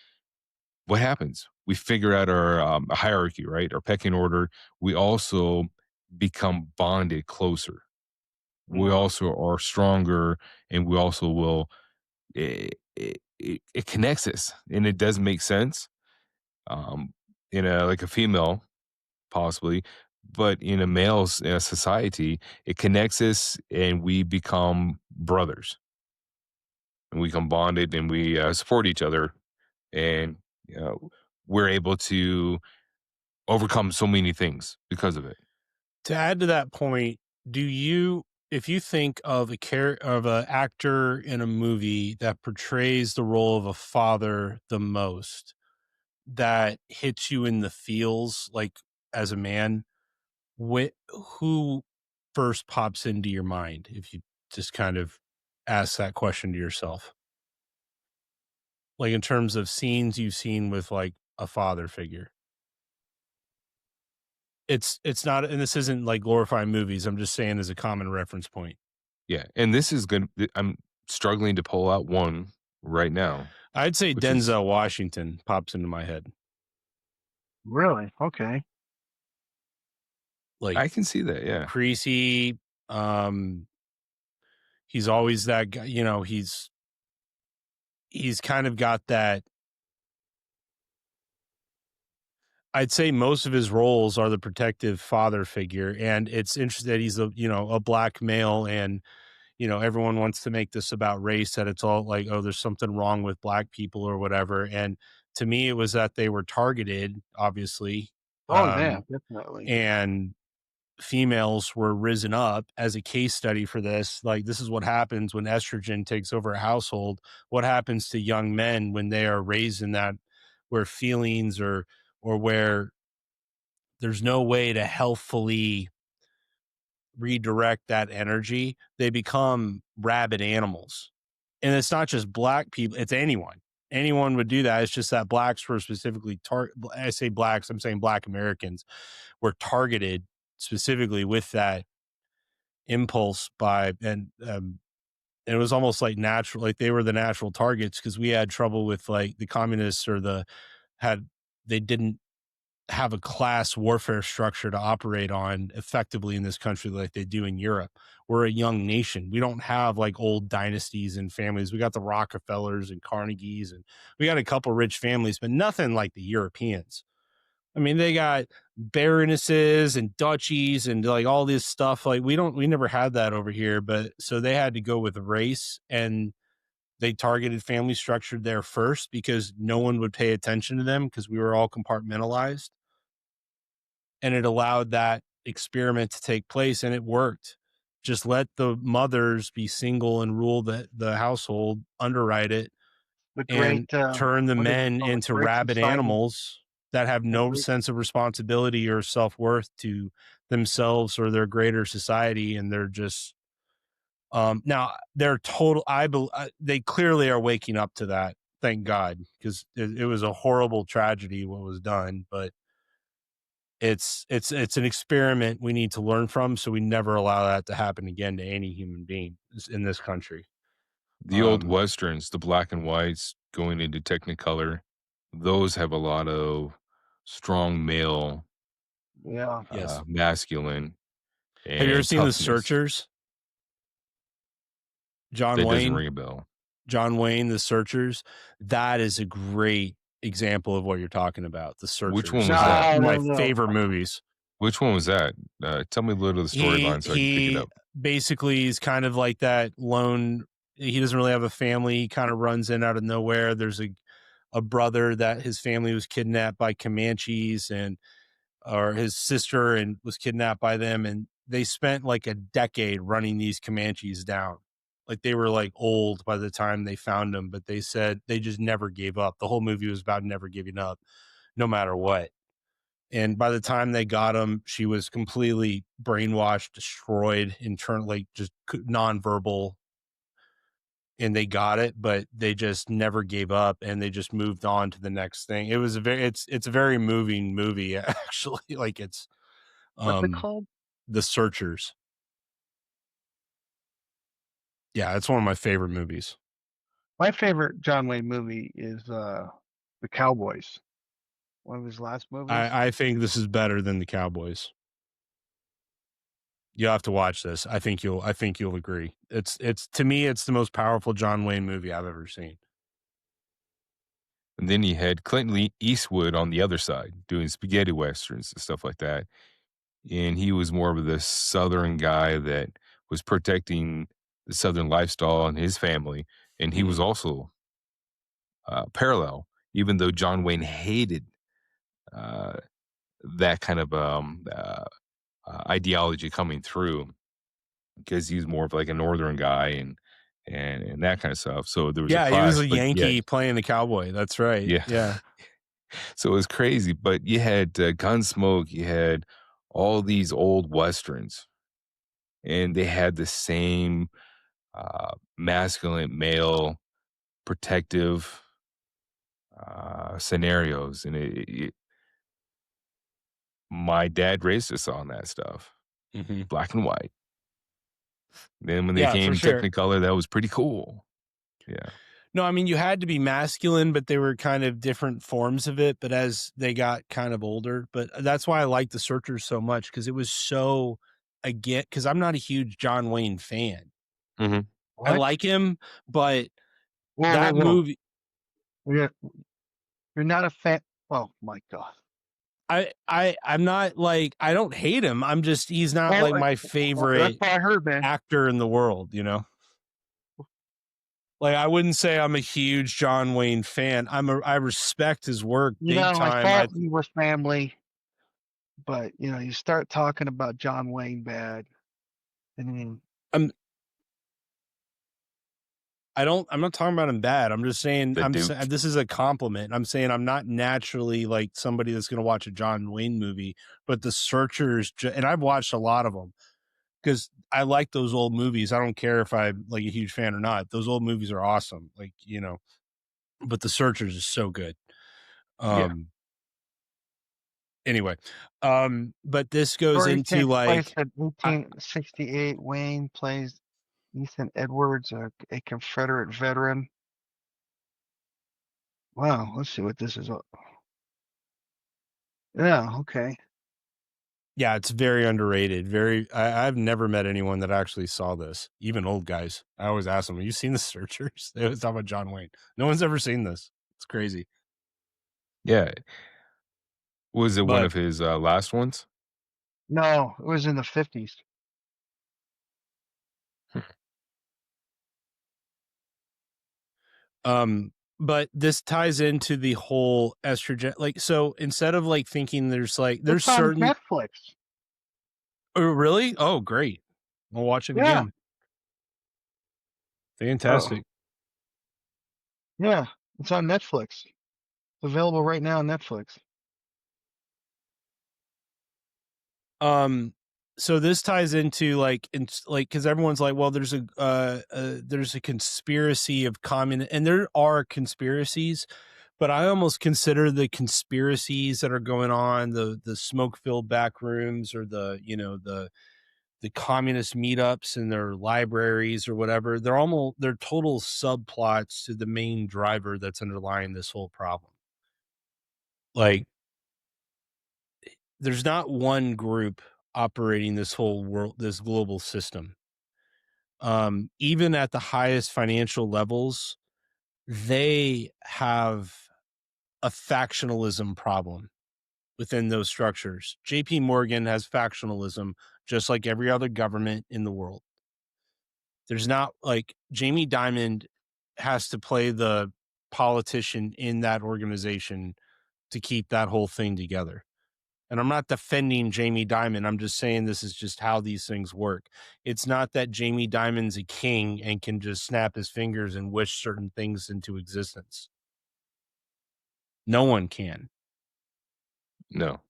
what happens? We figure out our hierarchy, right? Our pecking order. We also become bonded closer. We Yeah. also are stronger, and we also will. It connects us, and it does make sense. Um, in a like a female, possibly, but in a male's society, it connects us, and we become brothers, and we become bonded, and we support each other, and you know, we're able to overcome so many things because of it. To add to that point, if you think of of an actor in a movie that portrays the role of a father the most, that hits you in the feels, like as a man, who first pops into your mind if you just kind of ask that question to yourself? Like in terms of scenes you've seen with like a father figure. It's not, and this isn't like glorifying movies. I'm just saying as a common reference point. Yeah, and this is good. I'm struggling to pull out one right now, I'd say which is Denzel Washington pops into my head. Really? Okay. Like I can see that. Yeah, Creasy, he's always that guy, you know, he's kind of got that. I'd say most of his roles are the protective father figure, and it's interesting that he's a black male, and everyone wants to make this about race, that it's all like, oh, there's something wrong with black people or whatever. And to me, it was that they were targeted, obviously, Oh, yeah, definitely. and females were risen up as a case study for this. Like, this is what happens when estrogen takes over a household. What happens to young men when they are raised in that, where feelings or where there's no way to healthfully redirect that energy, they become rabid animals. And it's not just black people, it's anyone would do that. It's just that blacks were specifically I say blacks, I'm saying black Americans were targeted specifically with that impulse and it was almost like natural, like they were the natural targets, because we had trouble with like the communists or they didn't have a class warfare structure to operate on effectively in this country like they do in Europe. We're a young nation. We don't have like old dynasties and families. We got the Rockefellers and Carnegies, and we got a couple rich families, but nothing like the Europeans. I mean, they got baronesses and duchies and like all this stuff. Like we never had that over here, but so they had to go with race, and they targeted family structure there first because no one would pay attention to them because we were all compartmentalized. And it allowed that experiment to take place, and it worked. Just let the mothers be single and rule the household, underwrite it, The and great, turn the what do they men call it? into Great rabid society. animals that have The no great, sense of responsibility or self-worth to themselves or their greater society. And they're just now they're they clearly are waking up to that, thank God, because it was a horrible tragedy what was done, but it's an experiment we need to learn from, so we never allow that to happen again to any human being in this country. the old westerns, the black and whites going into Technicolor, those have a lot of strong male, yeah. Yes. masculine, Have you ever and seen The toughness. Searchers? John That doesn't Wayne, ring a bell. The Searchers. That is a great example of what you're talking about. The Which Searchers. one was that? My No. favorite movies. Which one was that? Tell me a little of the storyline so I can pick it He up. basically is kind of like that lone. He doesn't really have a family. He kind of runs in out of nowhere. There's a brother that his family was kidnapped by Comanches, or his sister, and was kidnapped by them, and they spent like a decade running these Comanches down. Like they were like old by the time they found them, but they said they just never gave up. The whole movie was about never giving up, no matter what. And by the time they got him, she was completely brainwashed, destroyed, internally, just nonverbal. And they got it, but they just never gave up, and they just moved on to the next thing. It was it's a very moving movie, actually. Like it's What's it called? The Searchers. Yeah, it's one of my favorite movies. My favorite John Wayne movie is The Cowboys. One of his last movies. I think this is better than The Cowboys. You'll have to watch this. I think you'll agree. It's to me, it's the most powerful John Wayne movie I've ever seen. And then you had Clint Eastwood on the other side doing spaghetti westerns and stuff like that. And he was more of the Southern guy that was protecting the Southern lifestyle and his family. And he was also parallel, even though John Wayne hated that kind of ideology coming through, because he's more of like a Northern guy and that kind of stuff. So there was a He was clash, a but Yankee playing the cowboy. That's right. yeah. Yeah. So it was crazy, but you had Gunsmoke, you had all these old westerns, and they had the same masculine male protective scenarios, and my dad raised us on that stuff, Mm-hmm. black and white. Then when they Yeah, for came sure. Technicolor, that was pretty cool. Yeah. No, I mean, you had to be masculine, but they were kind of different forms of it. But as they got kind of older, but that's why I like The Searchers so much, because it was so, again, because I'm not a huge John Wayne fan. Mm-hmm. I What? like him, but Whoa, whoa, that whoa. movie, You're, you're not a fan. Oh my God. I'm not like, I don't hate him. I'm just, he's not Oh, like my that's favorite what I heard, man. actor in the world, you know? Like, I wouldn't say I'm a huge John Wayne fan. I respect his work You big know, I time. thought we were family, but you know, you start talking about John Wayne bad, and then I'm I'm not talking about him bad. I'm just saying, The Duke. this is a compliment. I'm saying I'm not naturally like somebody that's going to watch a John Wayne movie, but The Searchers, and I've watched a lot of them because I like those old movies. I don't care if I'm like a huge fan or not. Those old movies are awesome. Like, you know, but The Searchers is so good. Yeah. Anyway, but this goes story into takes place like, in 1868. Wayne plays Ethan Edwards, a Confederate veteran. Wow, let's see what this is. Yeah, okay. yeah, it's very underrated. I've never met anyone that actually saw this, even old guys. I always ask them, have you seen The Searchers? They always talk about John Wayne. No one's ever seen this. It's crazy. Yeah. Was it one But of his last ones? No, it was in the 50s. but this ties into the whole estrogen. Like, so instead of like thinking there's It's on certain, Netflix. oh, really? Oh, great. I'll watch it Yeah. again. Oh, Fantastic. yeah. It's on Netflix. It's available right now on Netflix. So this ties into like, because everyone's like, well, there's a conspiracy of communist, and there are conspiracies, but I almost consider the conspiracies that are going on, the smoke filled back rooms, or the communist meetups in their libraries or whatever, they're total subplots to the main driver that's underlying this whole problem. Like, there's not one group operating this whole world, this global system. Even at the highest financial levels, they have a factionalism problem within those structures. JP Morgan has factionalism just like every other government in the world. There's not like Jamie Dimon has to play the politician in that organization to keep that whole thing together. And I'm not defending Jamie Dimon. I'm just saying this is just how these things work. It's not that Jamie Dimon's a king and can just snap his fingers and wish certain things into existence. No one can. No.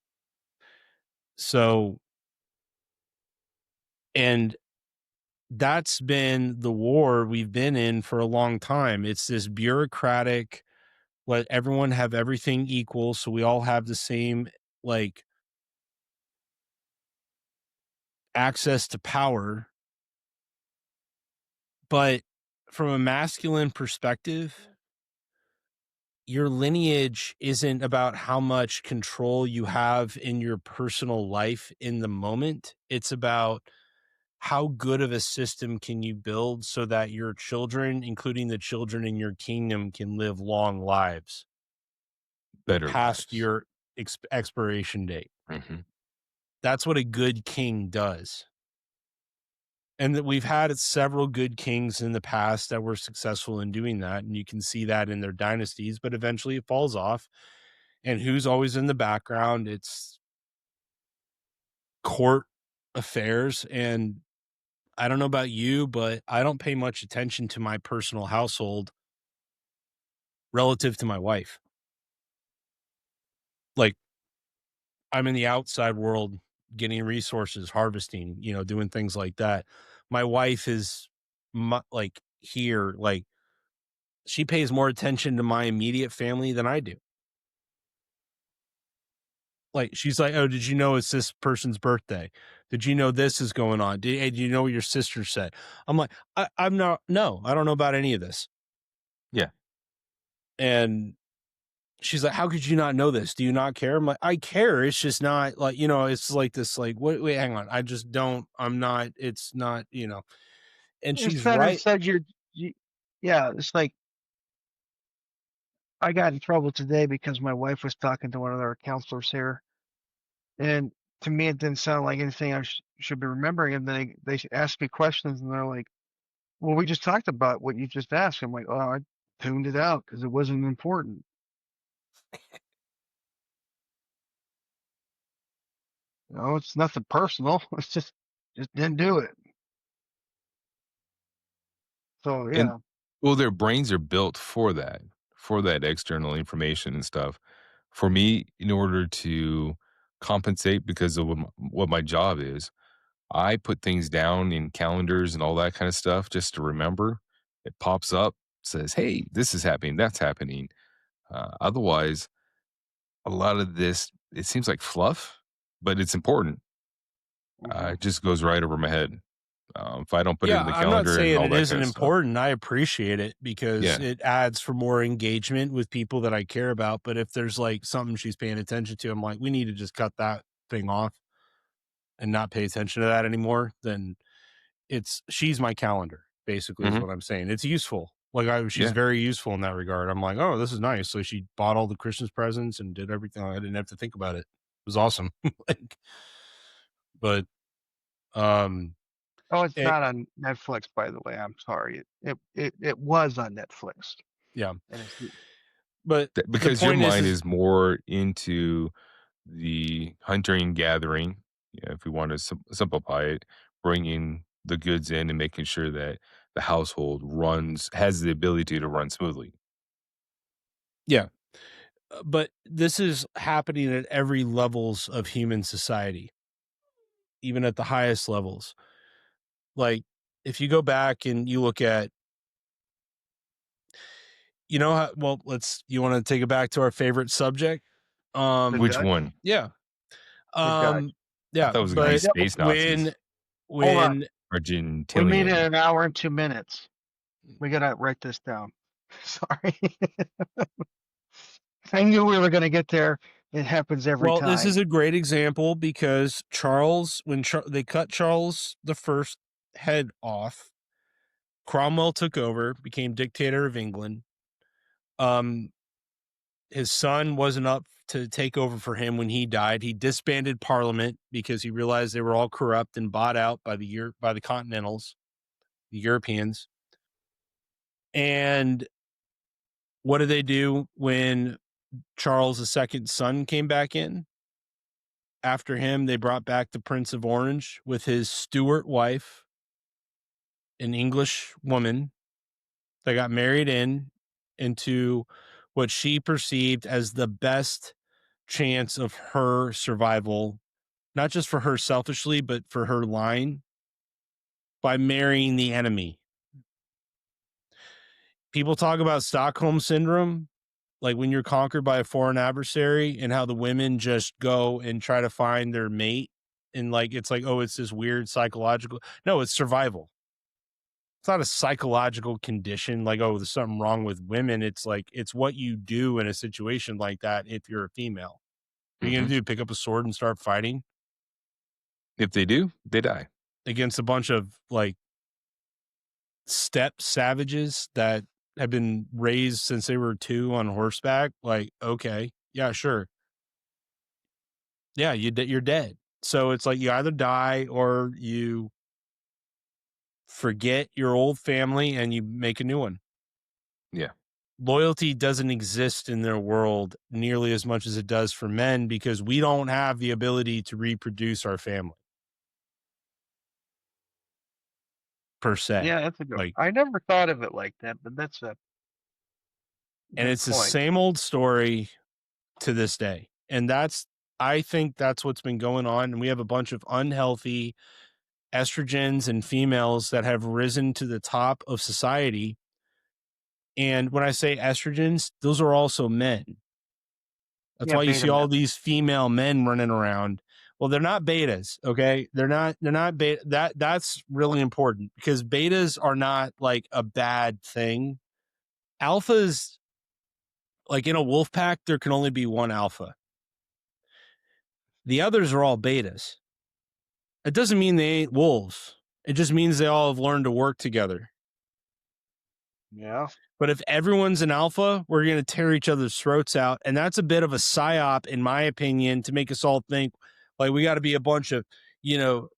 So, and that's been the war we've been in for a long time. It's this bureaucratic, let everyone have everything equal, so we all have the same like access to power. But from a masculine perspective, your lineage isn't about how much control you have in your personal life in the moment. It's about how good of a system can you build so that your children, including the children in your kingdom, can live long lives Better past lives. your expiration date. Mm-hmm. That's what a good king does. And that we've had several good kings in the past that were successful in doing that. And you can see that in their dynasties, but eventually it falls off. And who's always in the background? It's court affairs. And I don't know about you, but I don't pay much attention to my personal household relative to my wife. Like, I'm in the outside world getting resources, harvesting, doing things like that. My wife is like here, like she pays more attention to my immediate family than I do. Like, she's like, "Oh, did you know it's this person's birthday? Did you know this is going on? Hey, do you know what your sister said?" I'm like, I'm not, no, I don't know about any of this. Yeah. And she's like, "How could you not know this? Do you not care?" I'm like, "I care. It's just not like, it's like this, like, wait, hang on. I just don't, I'm not, it's not, and It's she's better right. said yeah, it's like I got in trouble today because my wife was talking to one of our counselors here, and to me it didn't sound like anything I should be remembering. And they asked me questions, and they're like, "Well, we just talked about what you just asked." I'm like, "Oh, I tuned it out because it wasn't important." It's nothing personal. It's just didn't do it. So And yeah, well, their brains are built for that external information and stuff. For me, in order to compensate because of what my job is, I put things down in calendars and all that kind of stuff just to remember. It pops up, says, "Hey, this is happening, that's happening." Otherwise, a lot of this, it seems like fluff, but it's important. hmm It just goes right over my head. If I don't put it Yeah, in the I'm not calendar and saying all it that isn't kind of stuff. important. I appreciate it because Yeah. it adds for more engagement with people that I care about. But if there's like something she's paying attention to, I'm like, we need to just cut that thing off and not pay attention to that anymore. Then she's my calendar, basically, is Hmm. what I'm saying. It's useful. Like, she's Yeah. very useful in that regard. I'm like, oh, this is nice. So she bought all the Christmas presents and did everything. I didn't have to think about it. It was awesome. Like, but um, Oh, it's it, not on Netflix, by the way. I'm sorry. It was on Netflix, yeah. and it's But the Because your point mind is is more into the hunting and gathering, if we want to simplify it, bringing the goods in and making sure that the household has the ability to run smoothly. yeah. But this is happening at every levels of human society, even at the highest levels. Like, if you go back and you look at, well, you want to take it back to our favorite subject? the Which Dutch, one? Yeah. the Dutch. Um, I yeah, thought it was going to be but No, space when Nazis. hold on. when We meet in Argentinian. an hour and 2 minutes. We gotta write this down. Sorry. I knew we were gonna get there. It happens every well, this is time. a great example because they cut Charles the First head off, Cromwell took over, became dictator of England. Um, his son wasn't up to take over for him when he died. He disbanded Parliament because he realized they were all corrupt and bought out by the Continentals, the Europeans. And what did they do when Charles II's son came back in? After him, they brought back the Prince of Orange with his Stuart wife, an English woman that got married into what she perceived as the best chance of her survival, not just for her selfishly, but for her line, by marrying the enemy. People talk about Stockholm syndrome, like when you're conquered by a foreign adversary and how the women just go and try to find their mate. And like, it's like, oh, it's this weird psychological. No, it's survival. It's not a psychological condition like, oh, there's something wrong with women. It's like, it's what you do in a situation like that if you're a female. What are you Hmm. going to do? Pick up a sword and start fighting If they do, they die. against a bunch of like steppe savages that have been raised since they were 2 on horseback? Like, okay, yeah, sure. Yeah, you're dead. So it's like you either die or you forget your old family and you make a new one. Yeah. Loyalty doesn't exist in their world nearly as much as it does for men because we don't have the ability to reproduce our family per se. Yeah, that's a good. Like, I never thought of it like that, but that's a and good it's the point. same old story to this day. And that's I think that's what's been going on, and we have a bunch of unhealthy estrogens and females that have risen to the top of society. And when I say estrogens, those are also men. That's Yeah, why you beta see all male. these female men running around. Well, they're not betas, okay? They're not beta. That's really important because betas are not like a bad thing. Alphas, like in a wolf pack, there can only be one alpha. The others are all betas. It doesn't mean they ain't wolves. It just means they all have learned to work together. Yeah. But if everyone's an alpha, we're going to tear each other's throats out. And that's a bit of a psyop, in my opinion, to make us all think like we got to be a bunch of, you know,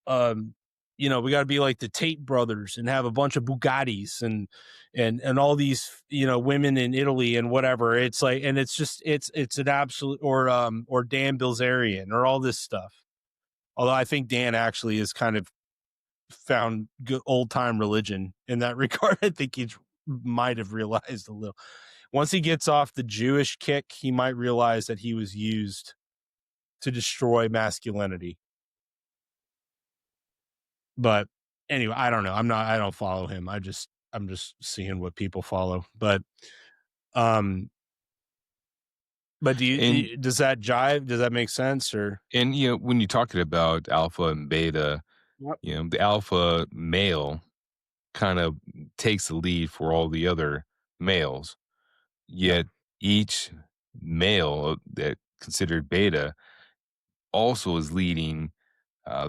we got to be like the Tate brothers and have a bunch of Bugattis and all these, women in Italy and whatever. It's like, and it's just, it's an absolute, or Dan Bilzerian or all this stuff. Although I think Dan actually is kind of found good old time religion in that regard. I think he might have realized a little. Once he gets off the Jewish kick, he might realize that he was used to destroy masculinity. But anyway, I don't know. I don't follow him. I'm just seeing what people follow. But And does that jive? Does that make sense? Or and when you're talking about alpha and beta, Yep. the alpha male kind of takes the lead for all the other males. Yep. Yet each male that considered beta also is leading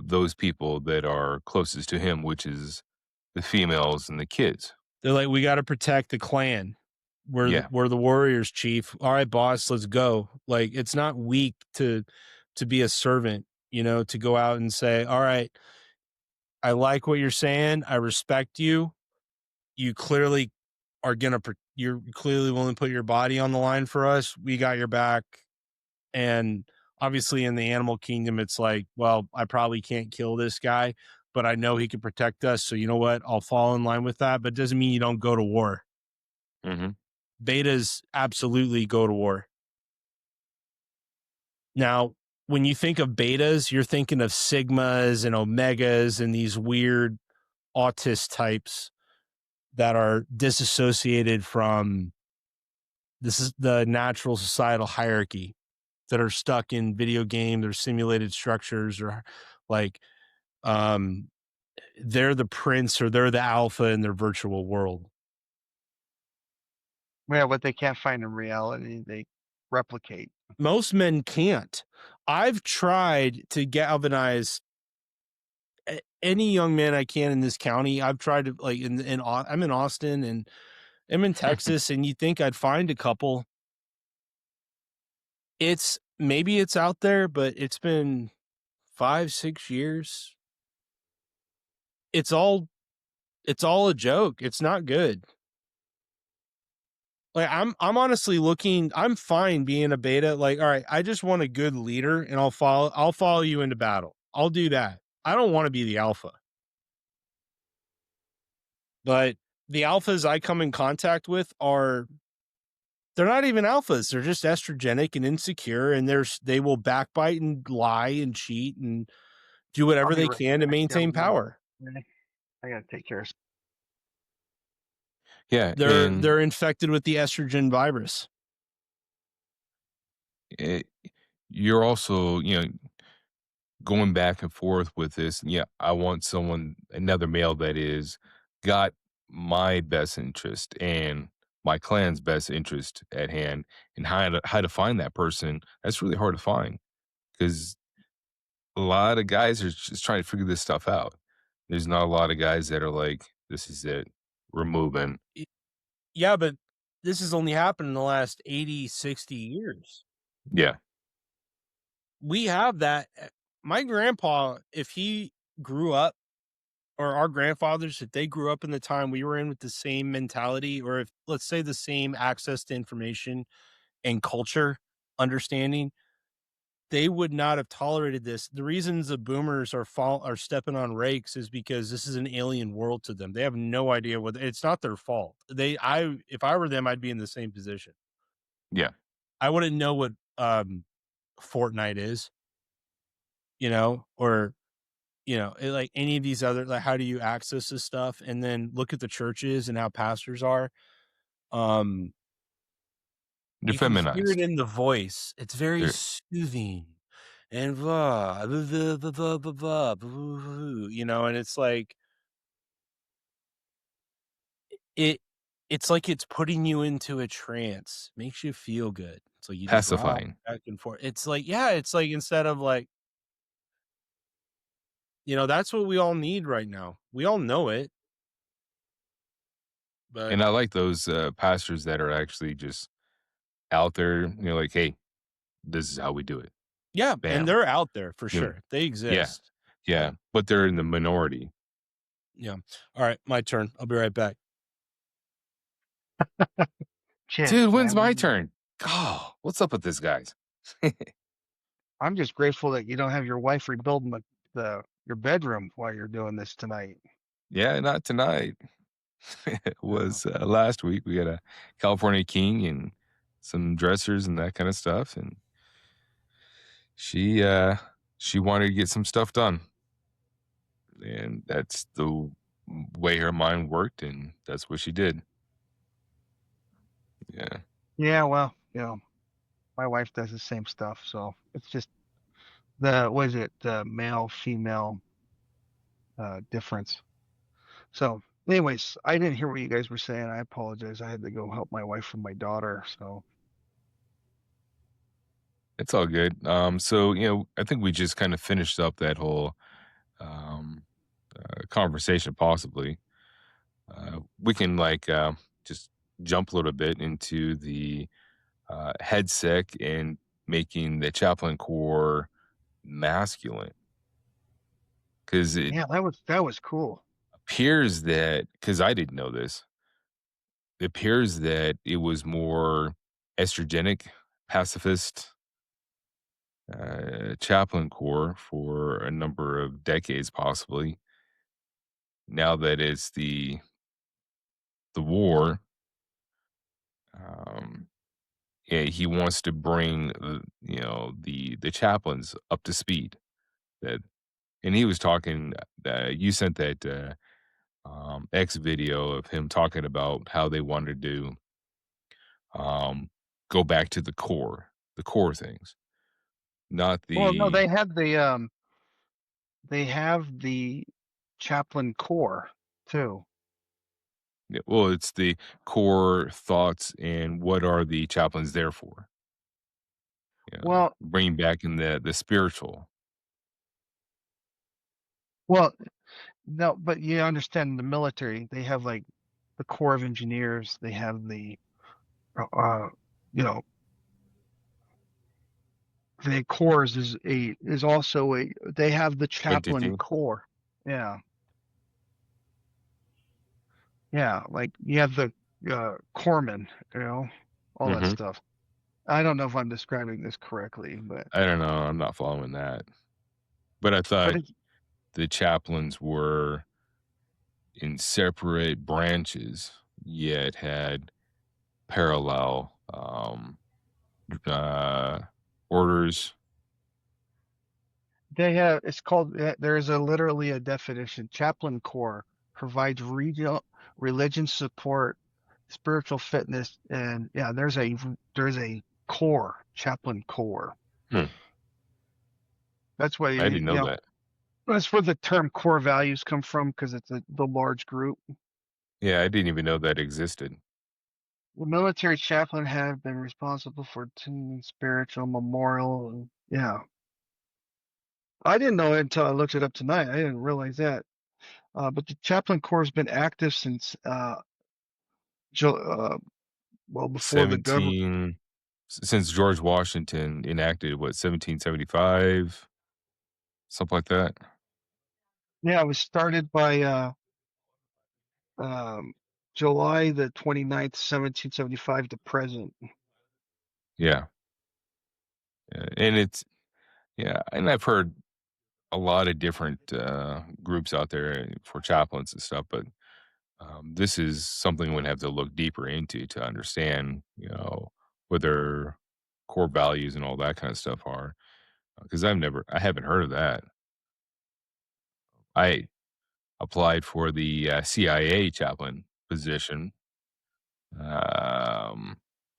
those people that are closest to him, which is the females and the kids. they're like, we got to protect the clan. Yeah. We're the warriors, chief. All right, boss, let's go. Like, it's not weak to be a servant, to go out and say, all right, I like what you're saying. I respect you. You clearly you're clearly willing to put your body on the line for us. We got your back. And obviously in the animal kingdom, it's like, well, I probably can't kill this guy, but I know he can protect us. So you know what? I'll fall in line with that, but it doesn't mean you don't go to war. Mm-hmm. Betas absolutely go to war. Now, when you think of betas, you're thinking of sigmas and omegas and these weird autist types that are disassociated from this is the natural societal hierarchy, that are stuck in video games or simulated structures, or like they're the prince or they're the alpha in their virtual world. Yeah, what they can't find in reality, they replicate. Most men can't. I've tried to galvanize any young man I can in this county. I've tried to, like, I'm in Austin and I'm in Texas, and you think I'd find a couple. Maybe it's out there, but it's been 5-6 years. It's all a joke. It's not good. Like, I'm honestly looking, I'm fine being a beta. Like, all right, I just want a good leader and I'll follow you into battle. I'll do that. I don't want to be the alpha. But the alphas I come in contact with they're not even alphas. They're just estrogenic and insecure, and they will backbite and lie and cheat and do whatever they can to maintain power. I gotta take care of. Yeah. They're infected with the estrogen virus. You're also, going back and forth with this. Yeah, I want another male that is got my best interest and my clan's best interest at hand, and how to find that person. That's really hard to find because a lot of guys are just trying to figure this stuff out. There's not a lot of guys that are like, this is it, we're moving. Yeah, but this has only happened in the last 80, 60 years. Yeah. We have that. My grandpa, if he grew up, or our grandfathers, if they grew up in the time we were in with the same mentality, or if, let's say, the same access to information and culture understanding, they would not have tolerated this. The reasons the boomers are stepping on rakes is because this is an alien world to them. They have no idea it's not their fault. If I were them, I'd be in the same position. Yeah. I wouldn't know what Fortnite is, or like any of these other, like, how do you access this stuff? And then look at the churches and how pastors are. Um, They're you can hear it feminized. in the voice. It's very They're soothing and blah, blah, blah, blah, blah, blah, blah, blah, and it's like it it's like it's putting you into a trance, makes you feel good. So you just rock pacifying. back and forth. It's like, yeah, it's like instead of like, that's what we all need right now. We all know it, but And I like those pastors that are actually just out there, like, hey, this is how we do it. yeah, and Bam. they're out there for You know, sure. They yeah. exist. Yeah. But But they're in the minority. yeah. All right, my turn. I'll be right back. Chance, Dude, when's my man. turn? Oh, what's up with this, guys? I'm just grateful that you don't have your wife rebuilding your bedroom while you're doing this tonight. Yeah, not tonight. It Oh, was last week. We got a California King and some dressers and that kind of stuff. And she wanted to get some stuff done. And that's the way her mind worked, and that's what she did. Yeah. yeah, well, my wife does the same stuff, so it's just the male female difference. So, anyways, I didn't hear what you guys were saying. I apologize. I had to go help my wife and my daughter. So, It's all good. So, I think we just kind of finished up that whole um, conversation, possibly. We can, like, just jump a little bit into the headset and making the chaplain core masculine. Because it yeah, that was cool. appears that, because I didn't know this, it appears that it was more estrogenic, pacifist chaplain corps for a number of decades, possibly. Now that it's the war, um, yeah, he wants to bring the chaplains up to speed. That, and he was talking. You sent that X video of him talking about how they wanted to um, go back to the core things, not Well, no, the. they have the chaplain core too. Yeah, well, it's the core thoughts and what are the chaplains there for? Well, Bringing back in the spiritual. well, no, but you understand the military, they have like the Corps of Engineers, they have uh, you know, the corps is also they have the chaplain Entity. corps. Yeah. Yeah, like you have the corpsmen, all that Mhm. stuff. I don't know if I'm describing this correctly, I don't know, I'm not following that. But I but thought it, the chaplains were in separate branches, yet had parallel, uh, orders. they have it's called there is a literally a definition. Chaplain corps provides regional religion support, spiritual fitness, and yeah, there's a core, chaplain corps. Hmm, That's why I didn't know that. that's where the term core values come from because it's the large group. Yeah, I didn't even know that existed. The military chaplain had been responsible for attending spiritual memorial. And, yeah, I didn't know it until I looked it up tonight. I didn't realize that. But the chaplain corps has been active since Jo- uh, well before the government. 17 since George Washington enacted, what, 1775? Something like that? Yeah, it was started by um, July the 29th, 1775 to present. Yeah. Yeah, and it's yeah, and I've heard a lot of different, groups out there for chaplains and stuff, but, this is something we'd have to look deeper into to understand, what their core values and all that kind of stuff are. Because I haven't heard of that. I applied for the CIA chaplain position a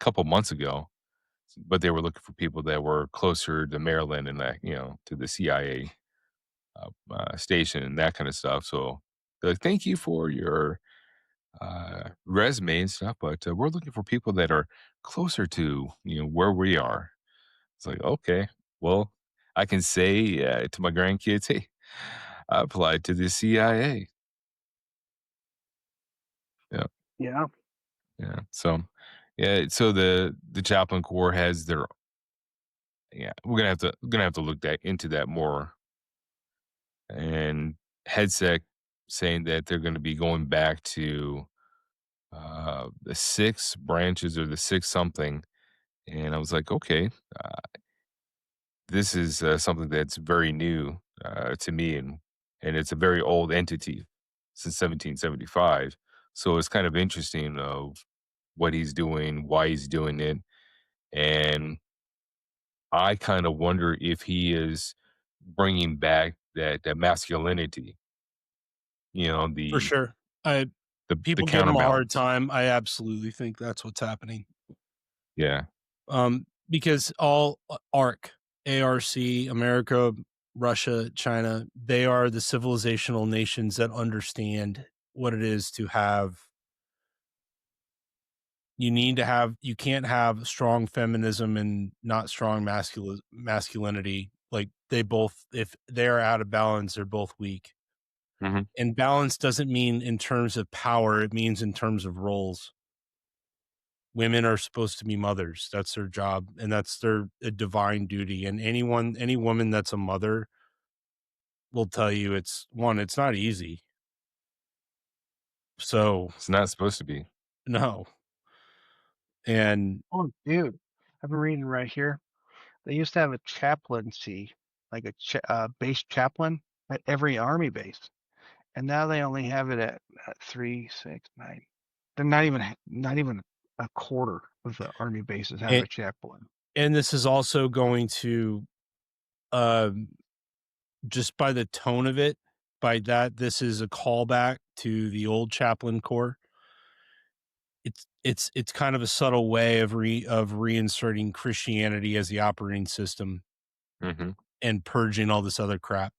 couple months ago, but they were looking for people that were closer to Maryland and to the CIA station and that kind of stuff. So they're like, thank you for your resume and stuff, but we're looking for people that are closer to where we are. It's like, okay, well, I can say to my grandkids, hey, I applied to the CIA. Yeah, Yeah. yeah. So, yeah. So the chaplain corps has their we're gonna have to look into that more. And headset saying that they're going to be going back to the six branches or the six something. And I was like, okay, uh, this is something that's very new to me, and it's a very old entity since 1775. So it's kind of interesting of what he's doing, why he's doing it, and I kind of wonder if he is bringing back that masculinity, For the sure. I the People give him a hard counterbalance. time. I absolutely think that's what's happening. Yeah. Because all ARC, ARC, America, Russia, China, they are the civilizational nations that understand what it is to have. You can't have strong feminism and not strong masculinity. Like they both, if they're out of balance, they're both weak. Mhm. And balance doesn't mean in terms of power, it means in terms of roles. Women are supposed to be mothers. That's their job, and that's their a divine duty. And any woman that's a mother will tell you it's not easy. So It's not supposed to be. no. And Oh, dude, I've been reading right here. They used to have a chaplaincy, like a base chaplain at every army base, and now they only have it at 3, 6, 9. They're not even a quarter of the army bases have and, a chaplain. and this is also going to um just by the tone of it, by that this is a callback to the old chaplain corps. It's kind of a subtle way of reinserting Christianity as the operating system Mhm. and purging all this other crap.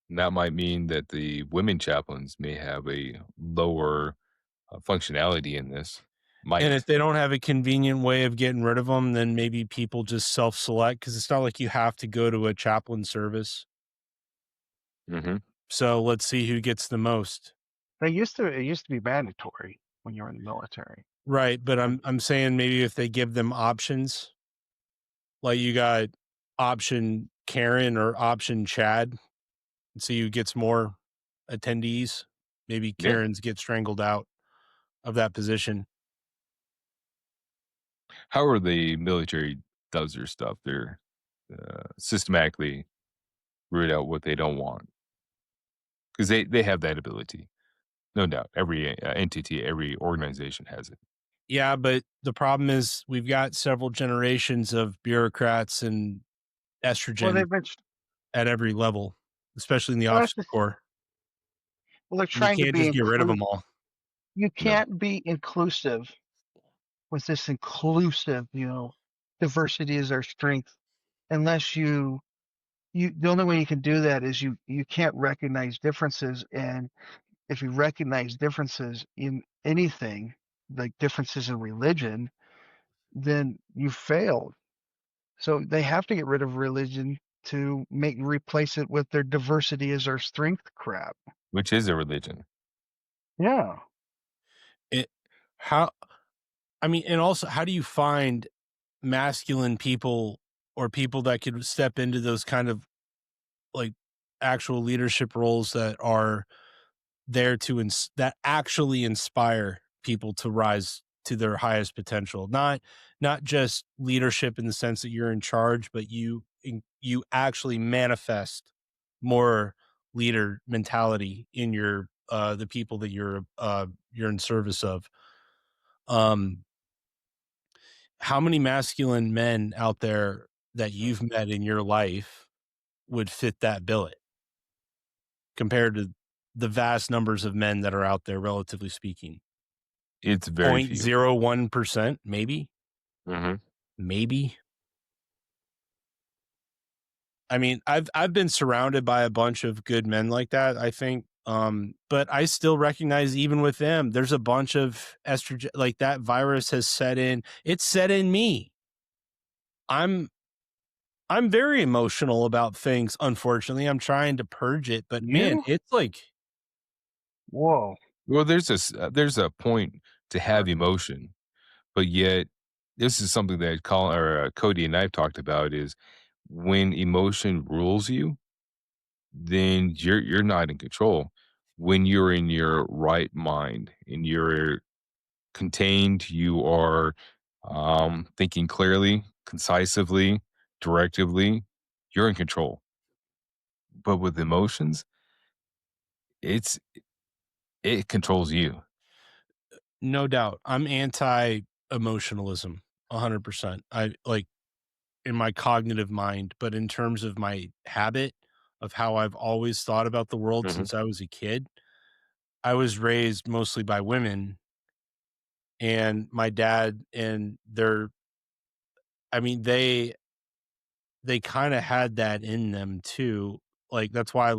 And that might mean that the women chaplains may have a lower functionality in this. And Might. if they don't have a convenient way of getting rid of them, then maybe people just self-select because it's not like you have to go to a chaplain service. Mhm. So let's see who gets the most. It used to be mandatory when you were in the military. Right, but But I'm saying maybe if they give them options, like you got option Karen or option Chad, and see who gets more attendees. Maybe Yeah. Karens get strangled out of that position. However the military does their stuff, they're systematically root out what they don't want because they have that ability. No doubt. Every entity, every organization has it. Yeah, but the problem is we've got several generations of bureaucrats and well, estrogen they've been at every level, especially in the well, that's officer the, corps. well, they're And you trying to can't be just get rid of inclusive. them all. You No. can't be inclusive with this inclusive, diversity is our strength, unless you the only way you can do that is you can't recognize differences. And if you recognize differences in anything, like differences in religion, then you failed. So they have to get rid of religion to replace it with their diversity is our strength crap. Which is a religion. Yeah. It how I mean, and also how do you find masculine people or people that could step into those kind of like actual leadership roles that are there to that actually inspire people to rise to their highest potential, not just leadership in the sense that you're in charge, but you actually manifest more leader mentality in your the people that you're in service of. um how many masculine men out there that you've met in your life would fit that billet compared to the vast numbers of men that are out there, relatively speaking? It's very few. 0.01%, maybe? Mhm. Maybe. I mean, I've been surrounded by a bunch of good men like that, I think. But I still recognize even with them, there's a bunch of estrogen, like that virus has set in. It's set in me. I'm very emotional about things. Unfortunately, I'm trying to purge it, but man, You? it's like, Whoa. Well, there's a point to have emotion, but yet this is something that Cody and I've talked about is when emotion rules you, then you're not in control. When you're in your right mind and you're contained, you are thinking clearly, concisively, directively, you're in control. But with emotions, it's it controls you. no doubt, I'm anti emotionalism 100%. I like in my cognitive mind, but in terms of my habit of how I've always thought about the world Mhm. since I was a kid, I was raised mostly by women, and my dad and I mean, they kind of had that in them too. Like that's why I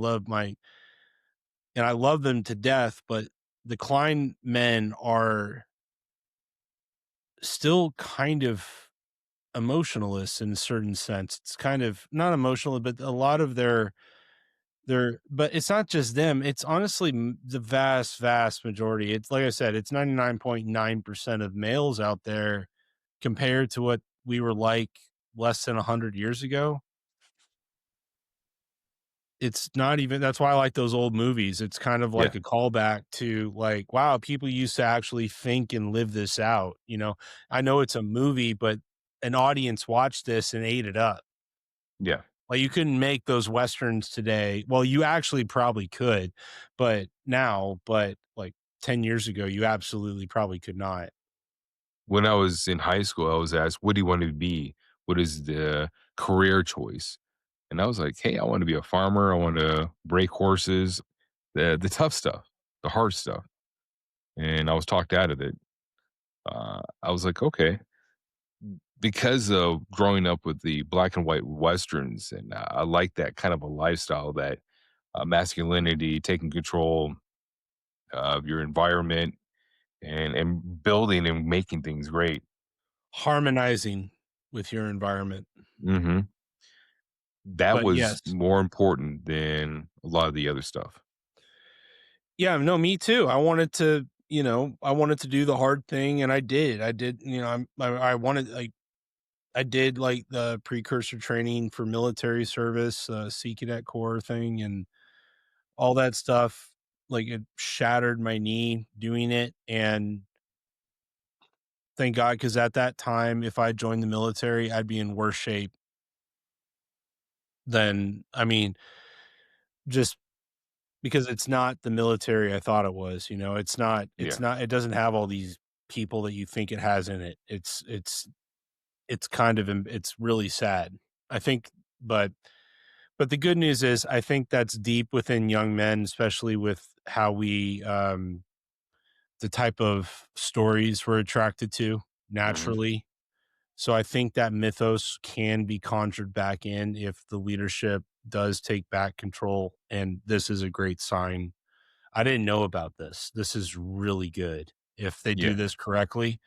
love them to death, but the Klein men are still kind of emotionalists in a certain sense. It's kind of not emotional, but a lot of but it's not just them. It's honestly the vast majority. It's like I said, it's 99.9% of males out there compared to what we were like less than 100 years ago. It's not even, that's why I like those old movies. It's kind of Yeah, like a callback to like, wow, people used to actually think and live this out. You know, I know it's a movie, but an audience watched this and ate it up. yeah. Like you couldn't make those Westerns today. Well, you actually probably could, but like 10 years ago, you absolutely probably could not. When I was in high school, I was asked, "What do you want to be? What is the career choice?" And I was like, "Hey, I want to be a farmer. I want to break horses, the tough stuff, the hard stuff." And I was talked out of it. I was like, "Okay," because of growing up with the black and white westerns, and I like that kind of a lifestyle, that masculinity, taking control of your environment, and building and making things great. Harmonizing with your environment. Hmm. That But was yes, more important than a lot of the other stuff. yeah, no, me too. I wanted to do the hard thing, and I did. I wanted like I did like the precursor training for military service, Sea Cadet Corps thing, and all that stuff. Like it shattered my knee doing it, and thank God, because at that time, if I joined the military, I'd be in worse shape than I mean, just because it's not the military I thought it was. You know, Yeah. it doesn't have all these people that you think it has in it. It's kind of it's really sad. I think, but But the good news is I think that's deep within young men, especially with how the type of stories we're attracted to Hmm. naturally. So I think that mythos can be conjured back in if the leadership does take back control. And this is a great sign. I didn't know about this. This is really good. If they do Yeah. this correctly,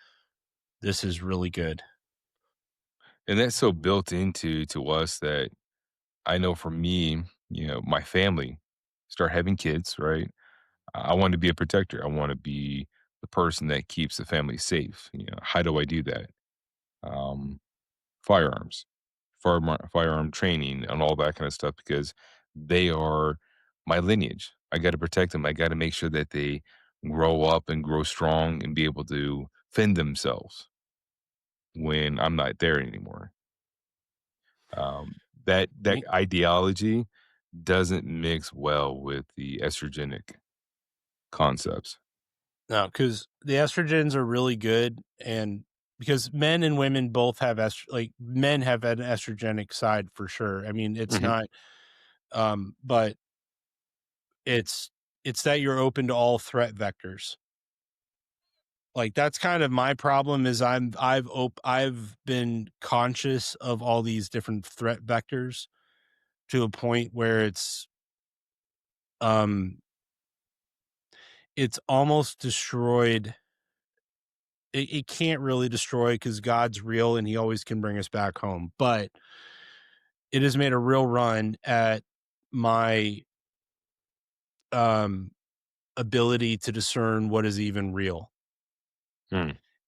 this is really good. And that's so built into to us that I know for me, my family start having kids, right? I want to be a protector. I want to be the person that keeps the family safe. How do I do that? Um, Firearms, firearm training, and all that kind of stuff, because they are my lineage. I got to protect them. I got to make sure that they grow up and grow strong and be able to fend themselves when I'm not there anymore. That Me- ideology doesn't mix well with the estrogenic concepts. No, because the estrogens are really good, and because men and women both have men have an estrogenic side for sure. I mean, it's not, but it's that you're open to all threat vectors. Like, that's kind of my problem is I've been conscious of all these different threat vectors to a point where it's almost destroyed. It can't really destroy because God's real and he always can bring us back home. But it has made a real run at my ability to discern what is even real.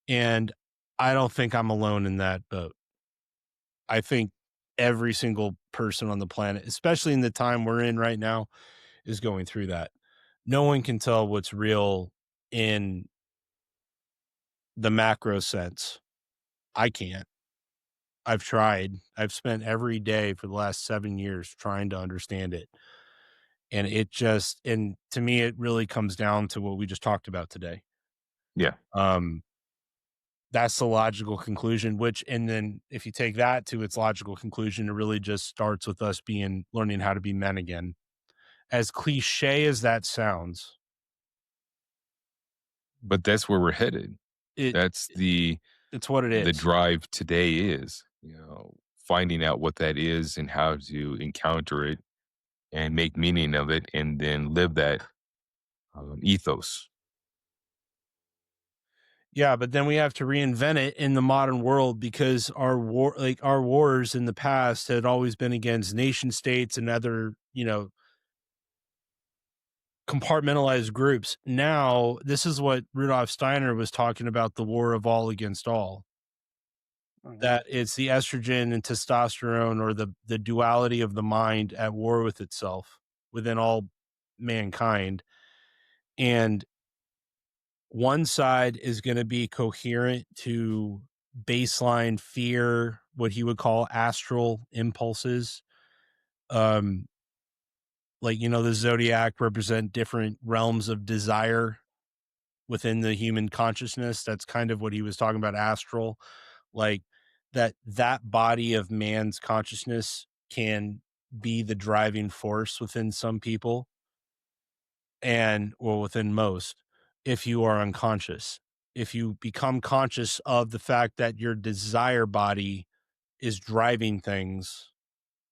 And I don't think I'm alone in that boat. I think every single person on the planet, especially in the time we're in right now, is going through that. No one can tell what's real in the macro sense. I can't. I've tried. I've spent every day for the last 7 years trying to understand it. And and to me, it really comes down to what we just talked about today. Yeah. That's the logical conclusion, and then if you take that to its logical conclusion, it really just starts with us learning how to be men again. As cliche as that sounds, But that's where we're headed. That's it's what it is. the drive today is, finding out what that is and how to encounter it and make meaning of it and then live that ethos. Yeah, but then we have to reinvent it in the modern world because our wars in the past had always been against nation states and other, compartmentalized groups. Now, this is what Rudolf Steiner was talking about, the war of all against all. That it's the estrogen and testosterone, or the duality of the mind at war with itself within all mankind. And one side is going to be coherent to baseline fear, what he would call astral impulses. The zodiac represent different realms of desire within the human consciousness. That's kind of what he was talking about, astral. Like that body of man's consciousness can be the driving force within some people within most, if you are unconscious. If you become conscious of the fact that your desire body is driving things,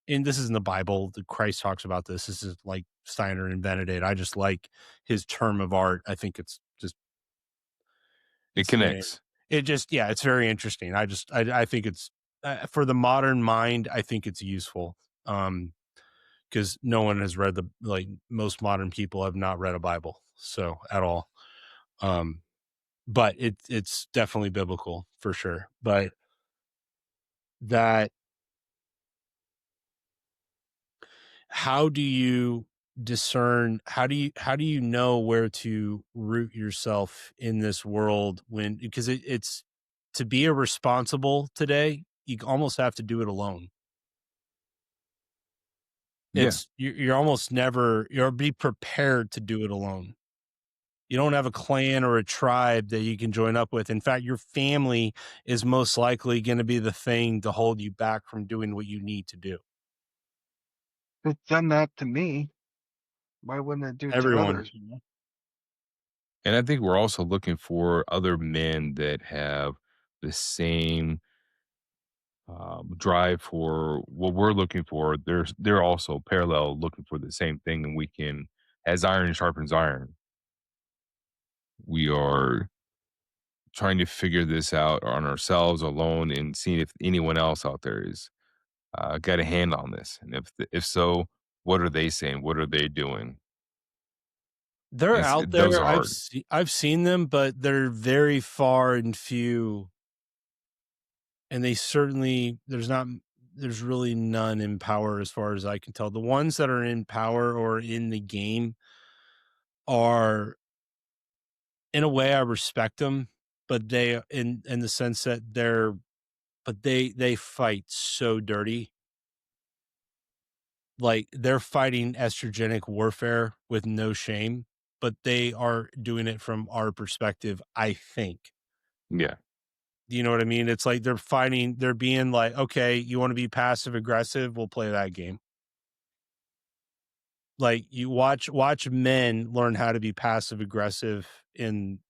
and this is in the Bible, the Christ talks about this. This is like Steiner invented it. I just like his term of art. I think it's just, It connects. it's very interesting. I think it's for the modern mind. I think it's useful. Because no one has read most modern people have not read a Bible, so at all. But it's definitely biblical for sure. But how do you discern? How do you know where to root yourself in this world because it's to be irresponsible today, you almost have to do it alone. You're almost never, be prepared to do it alone. You don't have a clan or a tribe that you can join up with. In fact, your family is most likely going to be the thing to hold you back from doing what you need to do. If it's done that to me, why wouldn't it do it Everyone. to others? And I think we're also looking for other men that have the same drive for what we're looking for. They're also parallel looking for the same thing, and we can, as iron sharpens iron, we are trying to figure this out on ourselves alone and seeing if anyone else out there is got a hand on this, and if so, what are they saying? What are they doing? They're out Those there. are hard. I've seen them, but they're very far and few. And there's really none in power as far as I can tell. The ones that are in power or in the game are, in a way, I respect them, but they, in the sense that they fight so dirty. Like, they're fighting estrogenic warfare with no shame, but they are doing it from our perspective, I think. Yeah. Do you know what I mean? It's like they're being like, okay, you want to be passive aggressive? We'll play that game. Like you watch men learn how to be passive aggressive in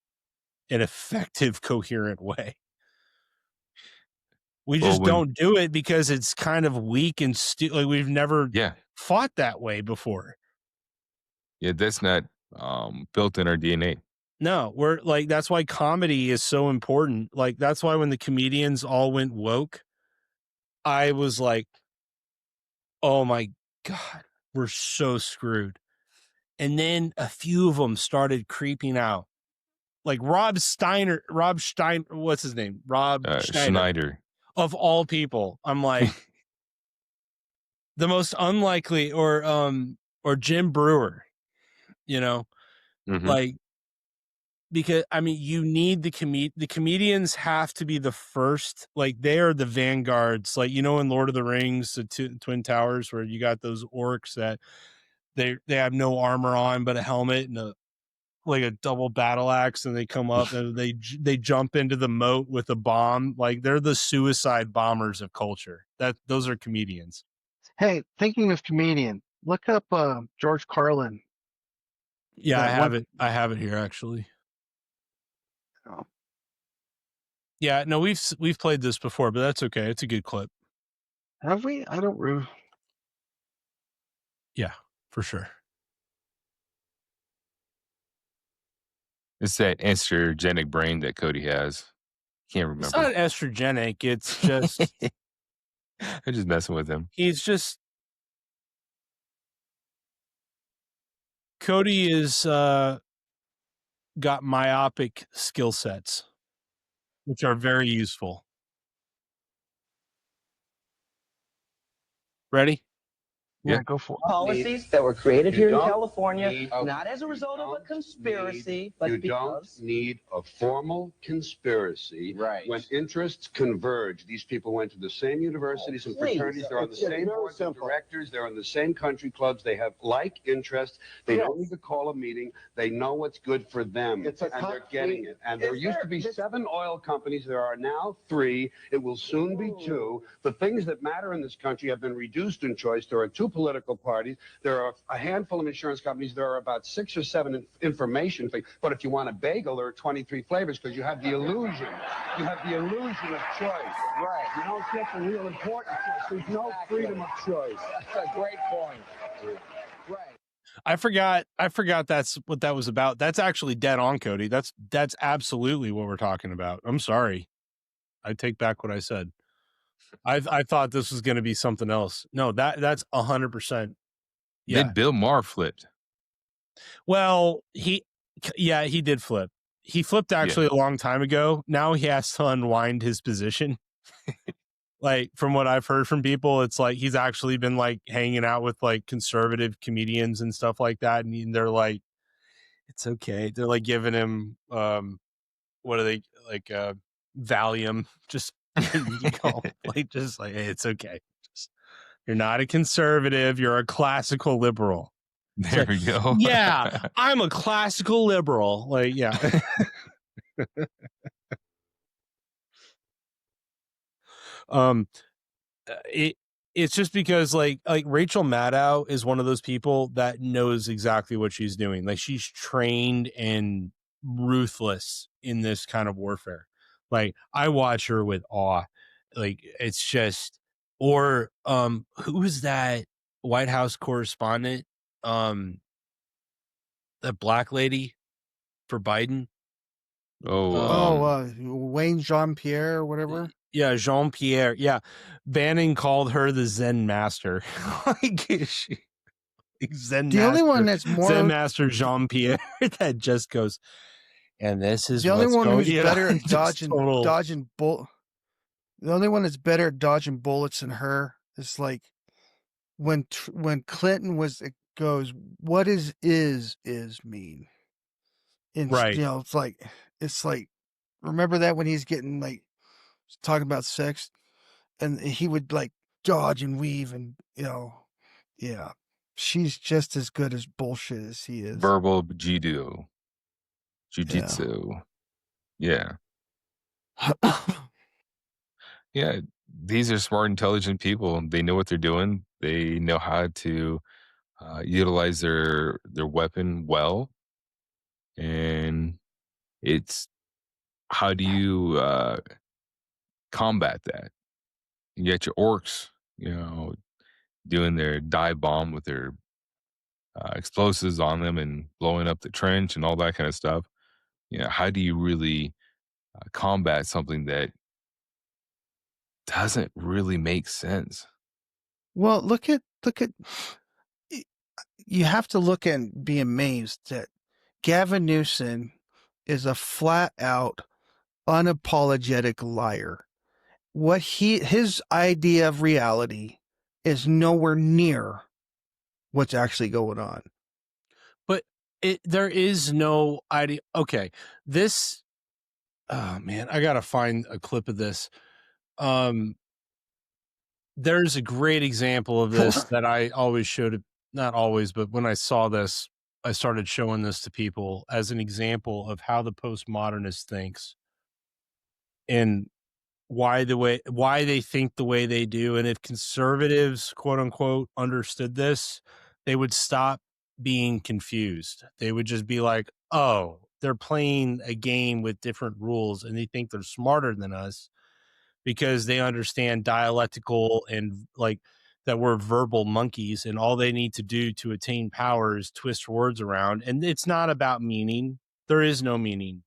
an effective, coherent way. We just don't do it because it's kind of weak and like we've never fought that way before. Yeah, that's not built in our DNA. No, we're like, that's why comedy is so important. Like, that's why when the comedians all went woke, I was like, oh my God, we're so screwed. And then a few of them started creeping out. Like Rob Steiner, what's his name? Rob Schneider. Of all people. I'm like, the most unlikely, or Jim Brewer, you know, like, because I mean, you need the comedians have to be the first, like they are the vanguards, like, you know, in Lord of the Rings, the Twin Towers, where you got those orcs that they have no armor on but a helmet and a double battle axe, and they come up and they jump into the moat with a bomb. Like they're the suicide bombers of culture. Those are comedians. Hey, thinking of comedian, look up George Carlin. Yeah, I have it here actually. Oh. Yeah, no, we've played this before, but that's okay. It's a good clip. Have we? I don't remember. Yeah, for sure. It's that estrogenic brain that Cody has. Can't remember. It's not estrogenic. It's just I'm just messing with him. He's just Cody is got myopic skill sets, which are very useful. Ready? Yeah, go for it. Policies that were created here in California, not as a result of a conspiracy, but because... You don't need a formal conspiracy. Right. When interests converge, these people went to the same universities and fraternities, they're on the same boards of directors, they're on the same country clubs, they have like interests, they don't need to call a meeting, they know what's good for them, and they're getting it. And there used to be 7 oil companies, there are now 3, it will soon be 2. The things that matter in this country have been reduced in choice. There are 2 political parties. There are a handful of insurance companies. There are about 6 or 7 information things. But if you want a bagel, there are 23 flavors because you have the illusion. You have the illusion of choice. Right. You don't get the real important choice. There's no freedom of choice. That's a great point. Right. I forgot that's what that was about. That's actually dead on, Cody. That's absolutely what we're talking about. I'm sorry. I take back what I said. I thought this was going to be something else. No, that's 100%. Yeah. Then Bill Maher flipped. Well, he did flip. He flipped actually a long time ago. Now he has to unwind his position. Like from what I've heard from people, it's like he's actually been like hanging out with like conservative comedians and stuff like that, and they're like, it's okay. They're like giving him what are they like Valium, just just like, hey, it's okay. You're not a conservative, you're a classical liberal. There we go. Yeah, I'm a classical liberal. Like, yeah. It's just because like Rachel Maddow is one of those people that knows exactly what she's doing. Like she's trained and ruthless in this kind of warfare. Like I watch her with awe. Like it's just, or who is that White House correspondent? The black lady for Biden. Wayne Jean-Pierre or whatever. Yeah, Jean-Pierre. Yeah. Bannon called her the Zen master. Like Zen the master, only one that's more Zen master Jean-Pierre that just goes, and this is the only one who's better at dodging bull. The only one that's better at dodging bullets than her is like when Clinton it goes, what is mean? And right. You know, it's like remember that when he's getting like talking about sex and he would like dodge and weave and yeah, she's just as good as bullshit as he is. Verbal jiu-jitsu. Yeah. Yeah, these are smart, intelligent people. They know what they're doing. They know how to utilize their weapon well, and it's how do you combat that? You got your orcs, doing their dive bomb with their explosives on them and blowing up the trench and all that kind of stuff. How do you really combat something that doesn't really make sense? Well, look at you have to look and be amazed that Gavin Newsom is a flat out unapologetic liar. His idea of reality is nowhere near what's actually going on. But there is no idea. Okay, this. Oh man, I gotta find a clip of this. There's a great example of this that I always showed. Not always, but when I saw this, I started showing this to people as an example of how the postmodernist thinks and why they think the way they do. And if conservatives, quote unquote, understood this, they would stop being confused. They would just be like, oh, they're playing a game with different rules and they think they're smarter than us because they understand dialectical and like that we're verbal monkeys and all they need to do to attain power is twist words around. And it's not about meaning. There is no meaning.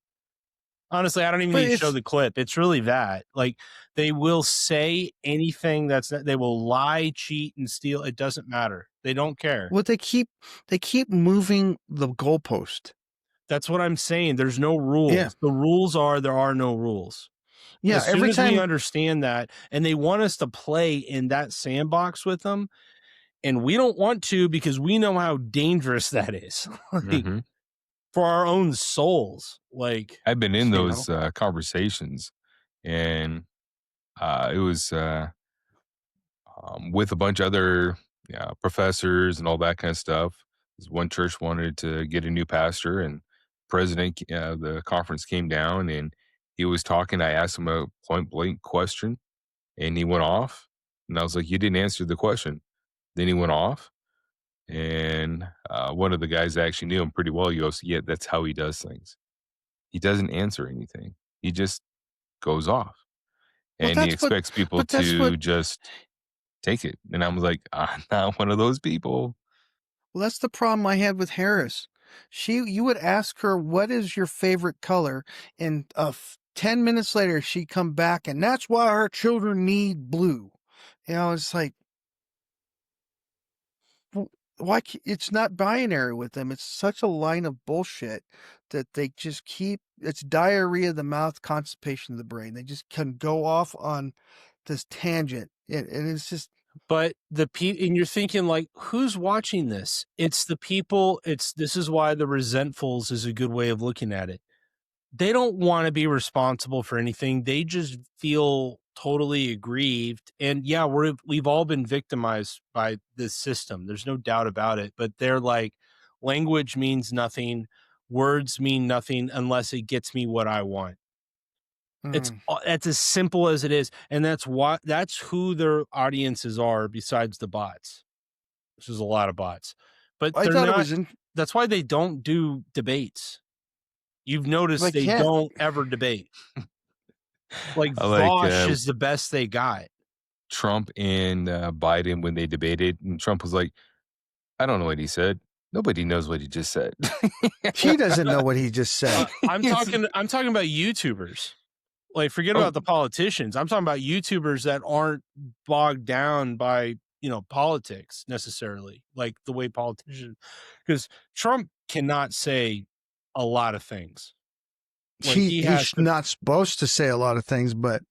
Honestly, I don't even need to show the clip. It's really that. Like, they will say anything they will lie, cheat, and steal. It doesn't matter. They don't care. Well, they keep moving the goalpost. That's what I'm saying. There's no rules. Yeah. The rules are there are no rules. Yeah, as soon as we understand that, and they want us to play in that sandbox with them, and we don't want to because we know how dangerous that is. Like, for our own souls. Like, I've been in those conversations, and it was with a bunch of other professors and all that kind of stuff. One church wanted to get a new pastor, and president the conference came down, and he was talking. I asked him a point blank question, and he went off, and I was like, "You didn't answer the question." Then he went off, and one of the guys that actually knew him pretty well, he goes, "Yeah, that's how he does things. He doesn't answer anything. He just goes off, and he expects people to just take it." And I'm like, "I'm not one of those people." Well, that's the problem I had with Harris. You would ask her, what is your favorite color? And 10 minutes later, she'd come back, and that's why our children need blue. It's like, why? It's not binary with them. It's such a line of bullshit that they just it's diarrhea of the mouth, constipation of the brain. They just can go off on this tangent. And it's just. But and you're thinking, like, who's watching this? It's the people. This is why the resentfuls is a good way of looking at it. They don't want to be responsible for anything. They just feel totally aggrieved. And yeah, we've all been victimized by this system. There's no doubt about it. But they're like, language means nothing. Words mean nothing unless it gets me what I want. It's as simple as it is, and that's who their audiences are besides the bots. There's a lot of bots, but I thought it was that's why they don't do debates. You've noticed they don't ever debate. Like Vosh is the best they got. Trump and Biden, when they debated, and Trump was like, "I don't know what he said. Nobody knows what he just said." He doesn't know what he just said. I'm talking about YouTubers. Like, forget about the politicians. I'm talking about YouTubers that aren't bogged down by, politics necessarily, like the way politicians, because Trump cannot say a lot of things. Like he's not supposed to say a lot of things, but.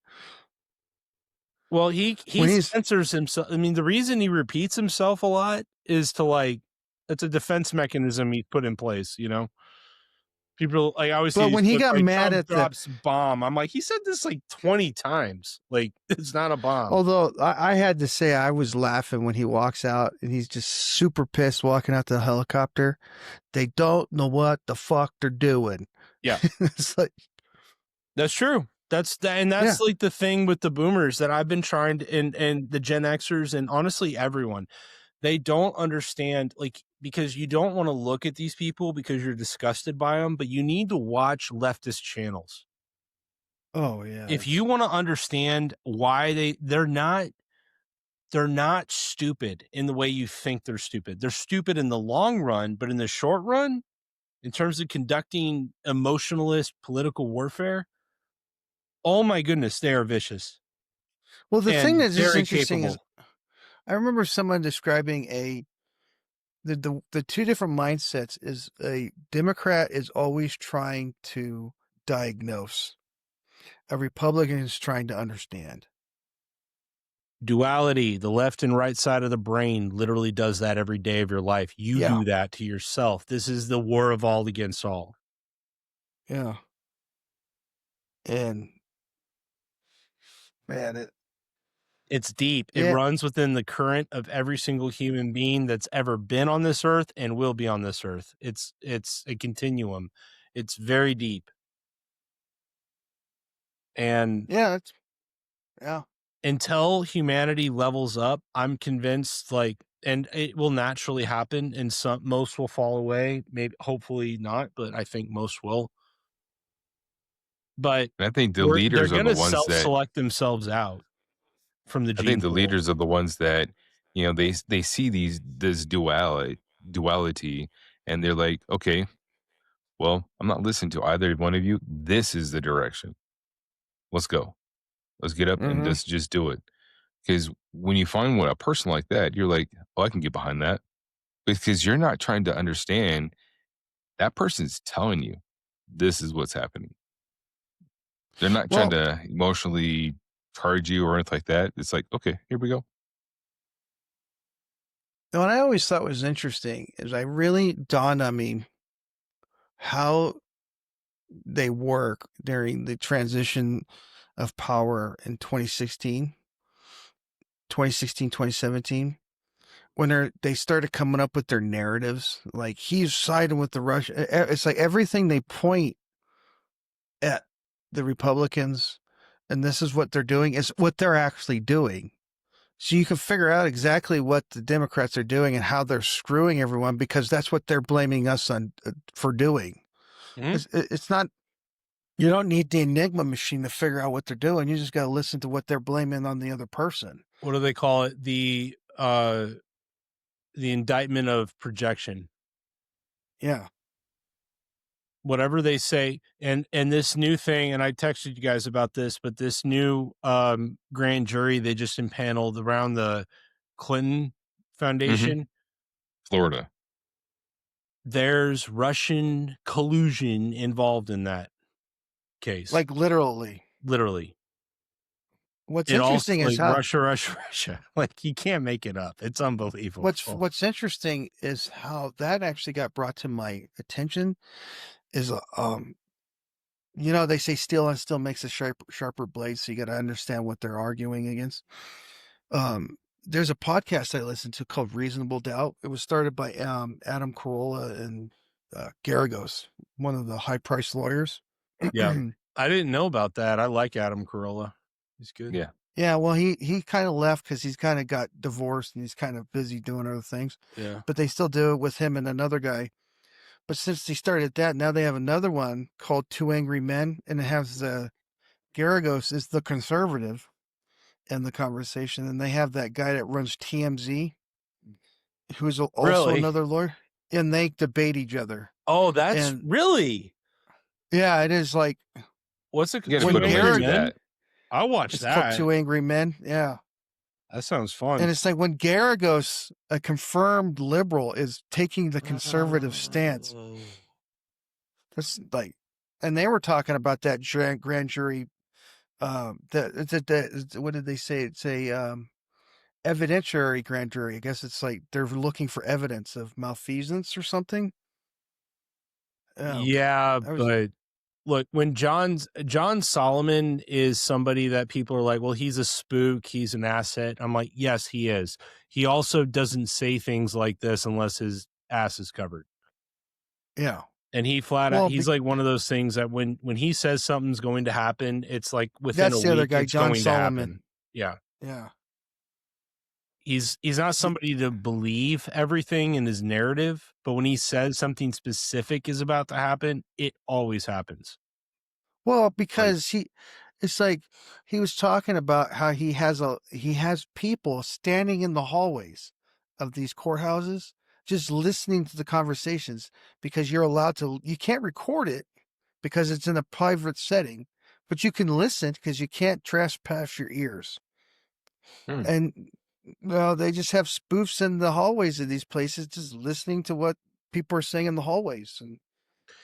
Well, he censors himself. I mean, the reason he repeats himself a lot is to it's a defense mechanism he put in place, People I always but when he got mad Trump at drops bomb, I'm like, he said this like 20 times. Like, it's not a bomb. Although I had to say I was laughing when he walks out and he's just super pissed walking out to the helicopter. They don't know what the fuck they're doing. Yeah. It's like, that's true. That's like the thing with the boomers that I've been trying to, and the Gen Xers and honestly everyone, they don't understand, like, because you don't want to look at these people because you're disgusted by them, but you need to watch leftist channels. Oh yeah. If you want to understand why they're not stupid in the way you think they're stupid. They're stupid in the long run, but in the short run, in terms of conducting emotionalist political warfare, oh my goodness, they are vicious. Well, the thing that's just interesting capable. is, I remember someone describing the two different mindsets is a Democrat is always trying to diagnose. A Republican is trying to understand. Duality, the left and right side of the brain literally does that every day of your life. You do that to yourself. This is the war of all against all. Yeah. And man, it's deep. It runs within the current of every single human being that's ever been on this earth and will be on this earth. It's a continuum. It's very deep. And until humanity levels up, I'm convinced, like, and it will naturally happen, and most will fall away. Maybe, hopefully not, but I think most will. But I think the leaders are the ones that select themselves out from the gene I think the pool. leaders are the ones that, you know, they see this duality, and they're like, okay, well, I'm not listening to either one of you. This is the direction. Let's go. Let's get up and let's just do it. Because when you find a person like that, you're like, oh, I can get behind that. Because you're not trying to understand. That person's telling you this is what's happening. They're not trying to emotionally charge you or anything like that. It's like, okay, here we go. What I always thought was interesting is I really dawned on me how they work during the transition of power in 2016, 2017, when they started coming up with their narratives, like he's siding with the Russia. It's like everything they point at the Republicans, and this is what they're doing, is what they're actually doing. So you can figure out exactly what the Democrats are doing and how they're screwing everyone, because that's what they're blaming us on for doing. It's not, you don't need the Enigma machine to figure out what they're doing. You just got to listen to what they're blaming on the other person. What do they call it? The indictment of projection. Yeah. Whatever they say, and this new thing, and I texted you guys about this, but this new grand jury they just impaneled around the Clinton Foundation, Florida. There's Russian collusion involved in that case, like literally. What's interesting is how Russia. Like, you can't make it up. It's unbelievable. What's interesting is how that actually got brought to my attention. Is you know, they say steel on steel makes a sharper blade, so you got to understand what they're arguing against. There's a podcast I listened to called Reasonable Doubt. It was started by Adam Carolla and Garagos, one of the high-priced lawyers. Yeah, I didn't know about that. I like Adam Carolla. He's good. Yeah. Yeah, well, he kind of left because he's kind of got divorced and he's kind of busy doing other things. Yeah, but they still do it with him and another guy. But since they started that, now they have another one called Two Angry Men, and it has Garagos is the conservative in the conversation, and they have that guy that runs TMZ, who's also another lawyer, and they debate each other. Oh, that's really? Yeah, it is like. What's it? I'll watch that. It's called Two Angry Men. Yeah. That sounds fun. And it's like when Garagos, a confirmed liberal, is taking the conservative stance. That's like, and they were talking about that grand jury. What did they say? It's a evidentiary grand jury. I guess it's like they're looking for evidence of malfeasance or something. Yeah, but look, when John Solomon is somebody that people are like, well, he's a spook, he's an asset. I'm like, yes, he is. He also doesn't say things like this unless his ass is covered. Yeah. And he flat out, he's like one of those things that when he says something's going to happen, it's like within That's a the other week, guy, it's John going Solomon. to happen. Yeah. Yeah. He's not somebody to believe everything in his narrative, but when he says something specific is about to happen, it always happens. Well, because it's like he was talking about how he has people standing in the hallways of these courthouses just listening to the conversations, because you can't record it because it's in a private setting, but you can listen because you can't trespass your ears. And well, they just have spoofs in the hallways of these places, just listening to what people are saying in the hallways. And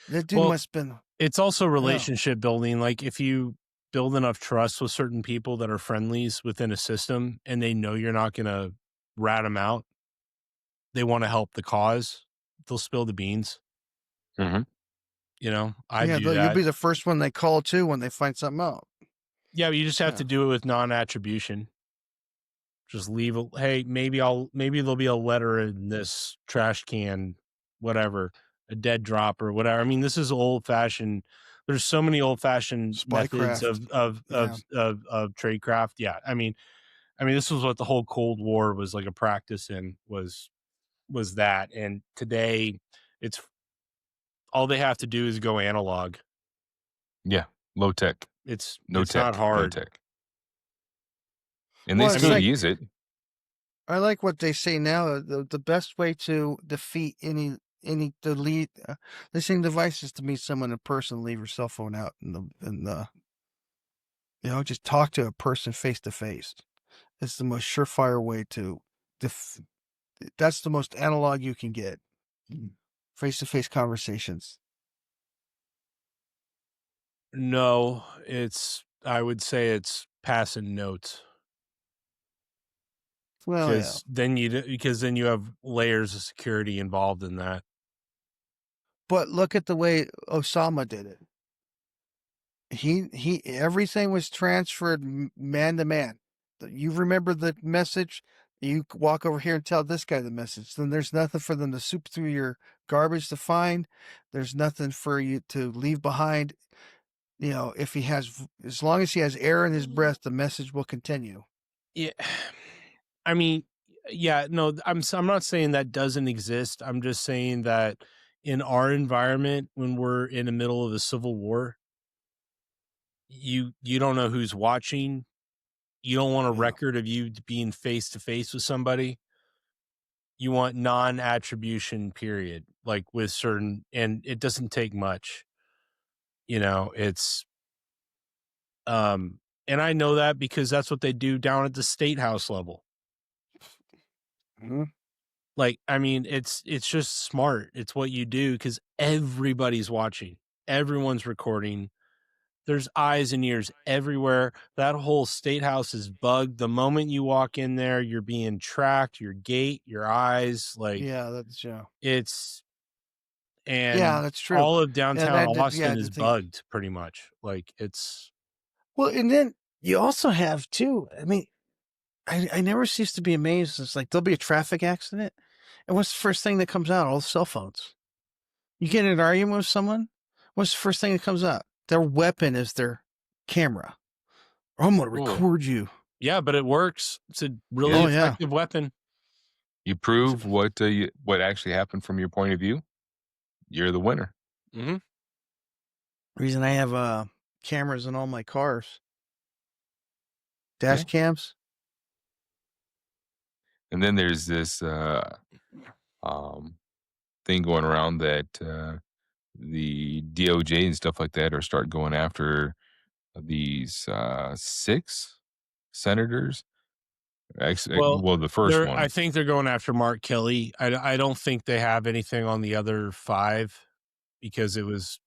that dude must have been. It's also relationship building. Like if you build enough trust with certain people that are friendlies within a system and they know you're not going to rat them out, they want to help the cause, they'll spill the beans. Mm-hmm. You know, I do You'll that. be the first one they call too when they find something out. Yeah, but you just have to do it with non-attribution. Just leave hey, maybe there'll be a letter in this trash can, whatever, a dead drop or whatever. I mean, this is old-fashioned. There's so many old-fashioned methods of tradecraft. Yeah, I mean, this was what the whole Cold War was like a practice in, was that. And today, it's all they have to do is go analog. Yeah, low tech. It's tech, not hard. low tech. And they still use it. I like what they say now. The best way to defeat any listening device is to meet someone in person. Leave your cell phone out just talk to a person face to face. It's the most surefire way to that's the most analog you can get. Face to face conversations. No, I would say it's passing notes. Well, because then you have layers of security involved in that. But look at the way Osama did it. He everything was transferred man to man. You remember the message, you walk over here and tell this guy the message. Then there's nothing for them to soup through your garbage to find. There's nothing for you to leave behind. You know, if he has, as long as he has air in his breath, the message will continue. Yeah. I mean, yeah, no, I'm not saying that doesn't exist. I'm just saying that in our environment, when we're in the middle of a civil war, you don't know who's watching. You don't want a record of you being face to face with somebody. You want non-attribution, period. Like with certain, and it doesn't take much. You know, it's and I know that because that's what they do down at the state house level. Mm-hmm. Like, I mean, it's just smart. It's what you do because everybody's watching. Everyone's recording. There's eyes and ears everywhere. That whole state house is bugged. The moment you walk in there, you're being tracked, your gait, your eyes. Like, that's it's, and that's true. all of downtown Austin is bugged pretty much. Like, it's. Well, and then you also have too, I mean, I never cease to be amazed. It's like there'll be a traffic accident, and what's the first thing that comes out? All the cell phones. You get in an argument with someone, what's the first thing that comes out? Their weapon is their camera. Or I'm going to record you. Yeah, but it works. It's a really effective weapon. You prove what actually happened from your point of view. You're the winner. Mm-hmm. Reason I have cameras in all my cars. Dash cams. And then there's this thing going around that the DOJ and stuff like that are start going after these 6 senators. Well, the first one. I think they're going after Mark Kelly. I don't think they have anything on the other 5 because it was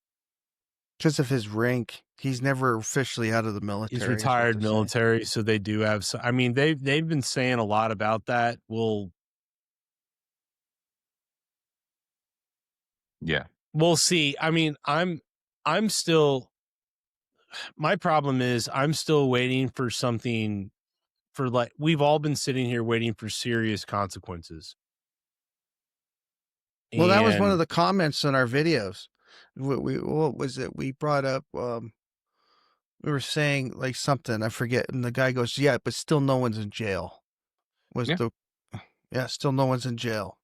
because of his rank. He's never officially out of the military. He's retired military, so they do have. I mean, they've been saying a lot about that. We'll see. I mean, I'm still. My problem is I'm still waiting for something. For like, we've all been sitting here waiting for serious consequences. Well, that was one of the comments in our videos. what was it? We brought up, we were saying like something, I forget. And the guy goes, yeah, but still no one's in jail. Still no one's in jail.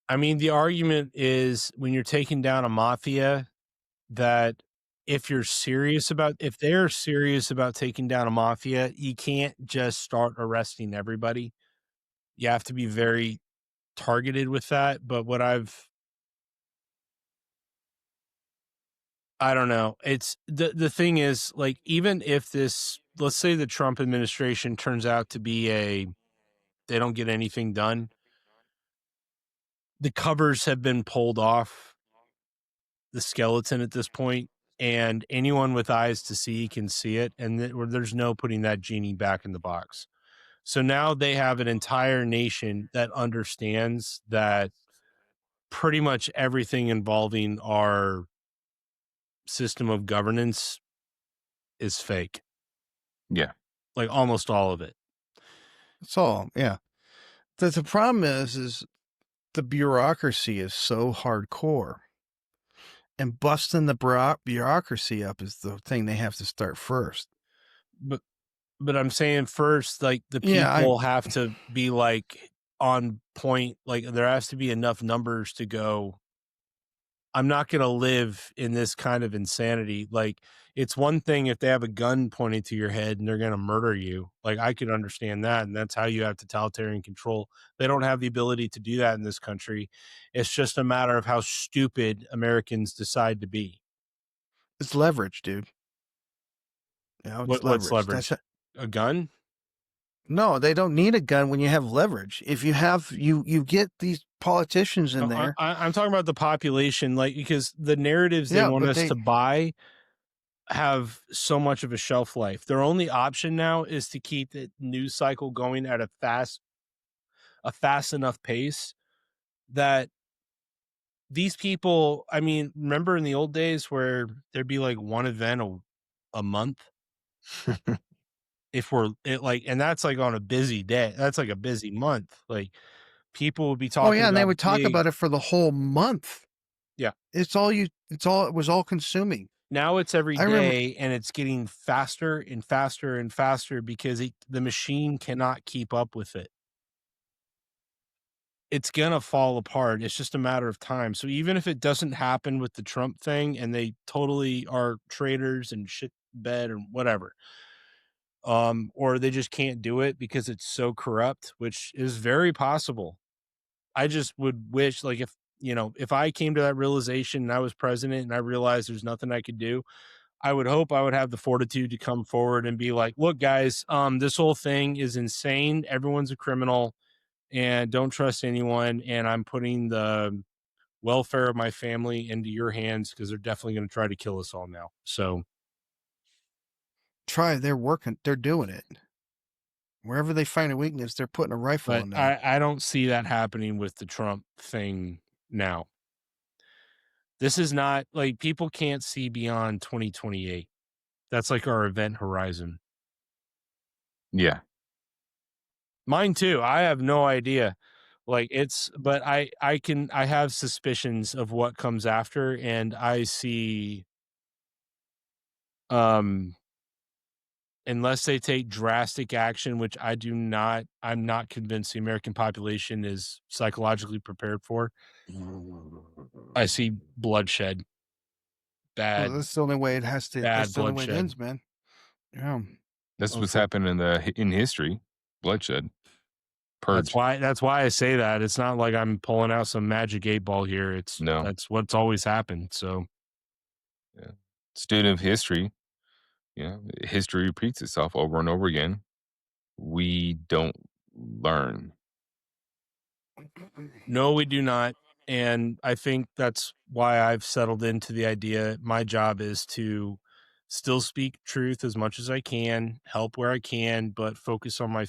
I mean, the argument is when you're taking down a mafia that if they're serious about taking down a mafia, you can't just start arresting everybody. You have to be very targeted with that. But I don't know. It's the thing is, like, even if let's say the Trump administration turns out to be they don't get anything done, the covers have been pulled off the skeleton at this point, and anyone with eyes to see can see it, and there's no putting that genie back in the box. So now they have an entire nation that understands that pretty much everything involving our system of governance is fake. Yeah. Like almost all of it. That's all. Yeah. The problem is the bureaucracy is so hardcore, and busting the bureaucracy up is the thing they have to start first. But I'm saying first, like, the people have to be like on point. Like, there has to be enough numbers to go, I'm not going to live in this kind of insanity. Like, it's one thing if they have a gun pointed to your head and they're going to murder you. Like, I could understand that. And that's how you have totalitarian control. They don't have the ability to do that in this country. It's just a matter of how stupid Americans decide to be. It's leverage, dude. Yeah, what's leverage? A gun? No, they don't need a gun when you have leverage. If you have, you get these politicians in there. I'm talking about the population, like, because the narratives they want us to buy have so much of a shelf life. Their only option now is to keep the news cycle going at a fast enough pace that these people, I mean, remember in the old days where there'd be like one event a month? And that's like on a busy day. That's like a busy month. Like, people would be talking. Oh yeah, and they would talk about it for the whole month. Yeah, it was all consuming. Now it's every day, and it's getting faster and faster and faster because the machine cannot keep up with it. It's gonna fall apart. It's just a matter of time. So even if it doesn't happen with the Trump thing, and they totally are traitors and shit bed or whatever, or they just can't do it because it's so corrupt, which is very possible. I just would wish, like, if I came to that realization and I was president and I realized there's nothing I could do, I would hope I would have the fortitude to come forward and be like, look, guys, this whole thing is insane. Everyone's a criminal and don't trust anyone. And I'm putting the welfare of my family into your hands because they're definitely going to try to kill us all now. So they're working. They're doing it. Wherever they find a weakness, they're putting a rifle on them. I don't see that happening with the Trump thing now. This is not, like, people can't see beyond 2028. That's like our event horizon. Yeah. Mine too. I have no idea. Like, but I have suspicions of what comes after, and I see, unless they take drastic action, which I'm not convinced the American population is psychologically prepared for. I see bloodshed. Bad. Well, that's the only way it has to. That's the only way it ends, man. Yeah. That's what's happened in history. Bloodshed. Purge. That's why I say that. It's not like I'm pulling out some magic 8-ball here. That's what's always happened. So, yeah. Student of history, history repeats itself over and over again. We don't learn. No, we do not. And I think that's why I've settled into the idea. My job is to still speak truth as much as I can, help where I can, but focus on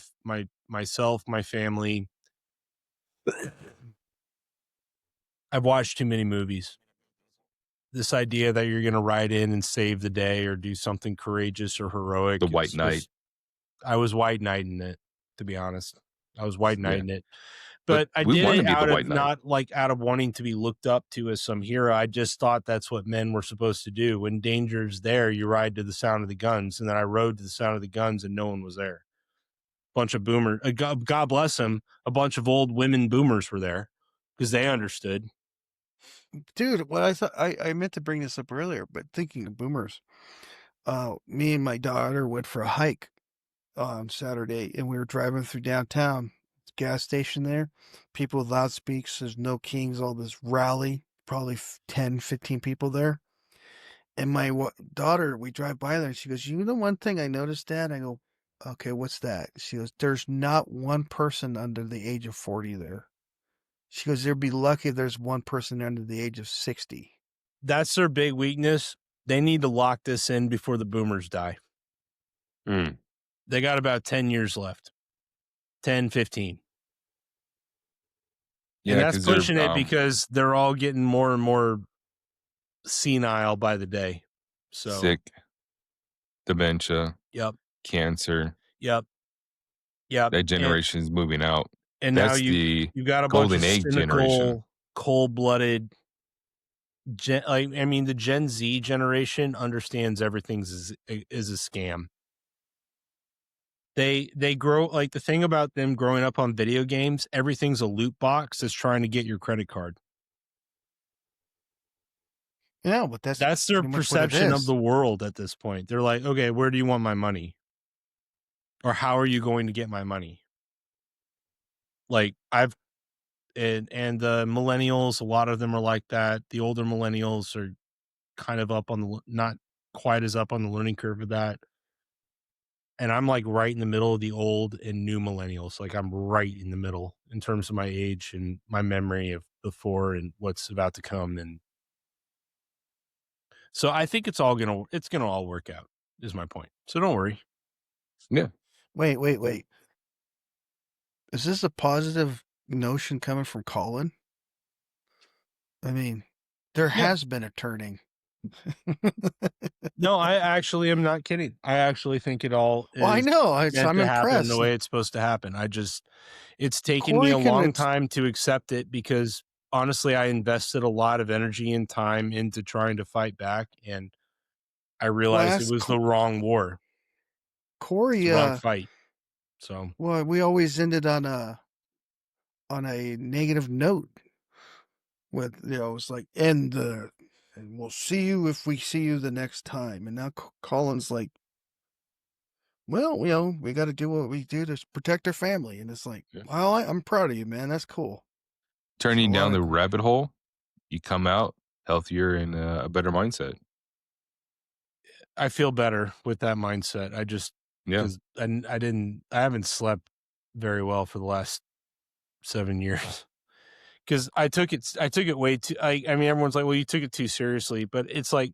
myself, my family. I've watched too many movies. This idea that you're going to ride in and save the day or do something courageous or heroic. The White Knight. I was white knighting it, to be honest. I was white knighting it. But I we did want to it be the out white of knight. not like out of wanting to be looked up to as some hero. I just thought that's what men were supposed to do. When danger's there, you ride to the sound of the guns. And then I rode to the sound of the guns and no one was there. Bunch of boomers, God bless them, a bunch of old women boomers were there because they understood. Dude, what I thought I meant to bring this up earlier, but thinking of boomers, me and my daughter went for a hike on Saturday, and we were driving through downtown, gas station there, people with loudspeakers, there's no kings, all this rally, probably 10, 15 people there. And my daughter, we drive by there, and she goes, "You know one thing I noticed, Dad?" I go, "Okay, what's that?" She goes, "There's not one person under the age of 40 there." She goes, "They'd be lucky if there's one person under the age of 60. That's their big weakness. They need to lock this in before the boomers die. Mm. They got about 10 years left. 10, 15. Yeah, And that's 'cause they're, pushing it because they're all getting more and more senile by the day. So sick, dementia, Yep. cancer. Yep. That generation is moving out. And That's now the you got a bunch golden of egg generation. cynical, cold-blooded. The Gen Z generation understands everything is a scam. They grow, like, the thing about them growing up on video games, everything's a loot box that's trying to get your credit card. Yeah, but that's their pretty much what it perception of is. the world at this point. They're like, okay, where do you want my money? Or how are you going to get my money? Like, and the millennials, a lot of them are like that. The older millennials are kind of up on not quite as up on the learning curve of that. And I'm like right in the middle of the old and new millennials. Like, I'm right in the middle in terms of my age and my memory of before and what's about to come. And so I think it's gonna all work out, is my point. So don't worry. Yeah. Wait. Is this a positive notion coming from Colin? I mean, there has been a turning. No, I actually am not kidding. I actually think it all is Well, I know. meant I'm to happen impressed. the way it's supposed to happen. It's taken me a long time to accept it because honestly, I invested a lot of energy and time into trying to fight back, and I realized it was the wrong war. Corey, the wrong fight. So, well, we always ended on a negative note with, it's like, and we'll see you if we see you the next time. And now Colin's like, well, we got to do what we do to protect our family. And it's like, well, I'm proud of you, man. That's cool. Turning down the rabbit hole, you come out healthier and a better mindset. I feel better with that mindset. I just, because I haven't slept very well for the last 7 years. Because I took it way too. I mean, everyone's like, "Well, you took it too seriously," but it's like,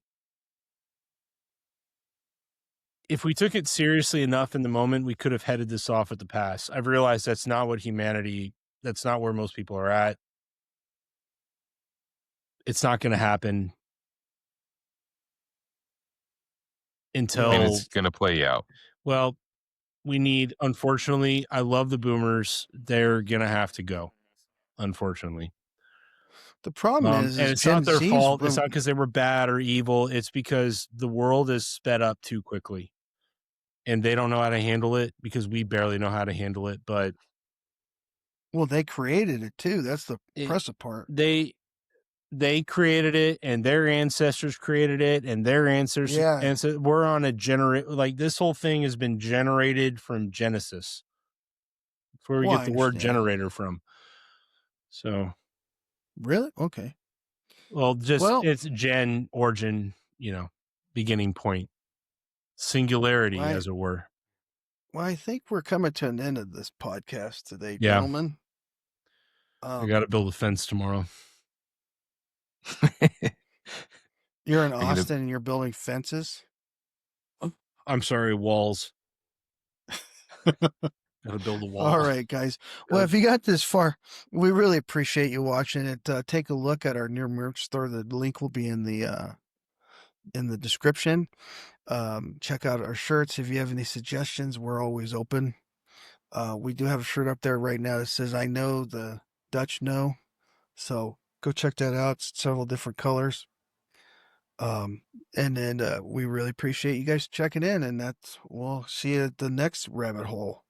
if we took it seriously enough in the moment, we could have headed this off at the pass. I've realized that's not what humanity. That's not where most people are at. It's not going to happen until, and it's going to play out. Well, unfortunately, I love the boomers. They're going to have to go. Unfortunately. The problem and it's not their fault. It's not because they were bad or evil. It's because the world is sped up too quickly, and they don't know how to handle it because we barely know how to handle it. But they created it too. That's the impressive part. They created it, and their ancestors created it, and their ancestors. Yeah. And so we're on a like this whole thing has been generated from Genesis. That's where we get the word generator from. So. Really? Okay. Well, it's gen, origin, beginning point, singularity, as it were. Well, I think we're coming to an end of this podcast today, gentlemen. I got to build a fence tomorrow. You're in Austin and you're building fences? I'm sorry, walls. Gotta build a wall. All right, guys. Well, if you got this far, we really appreciate you watching it. Take a look at our new merch store. The link will be in the description. Check out our shirts. If you have any suggestions, we're always open. We do have a shirt up there right now that says "I know the Dutch know," so go check that out. It's several different colors. And then we really appreciate you guys checking in, and we'll see you at the next rabbit hole.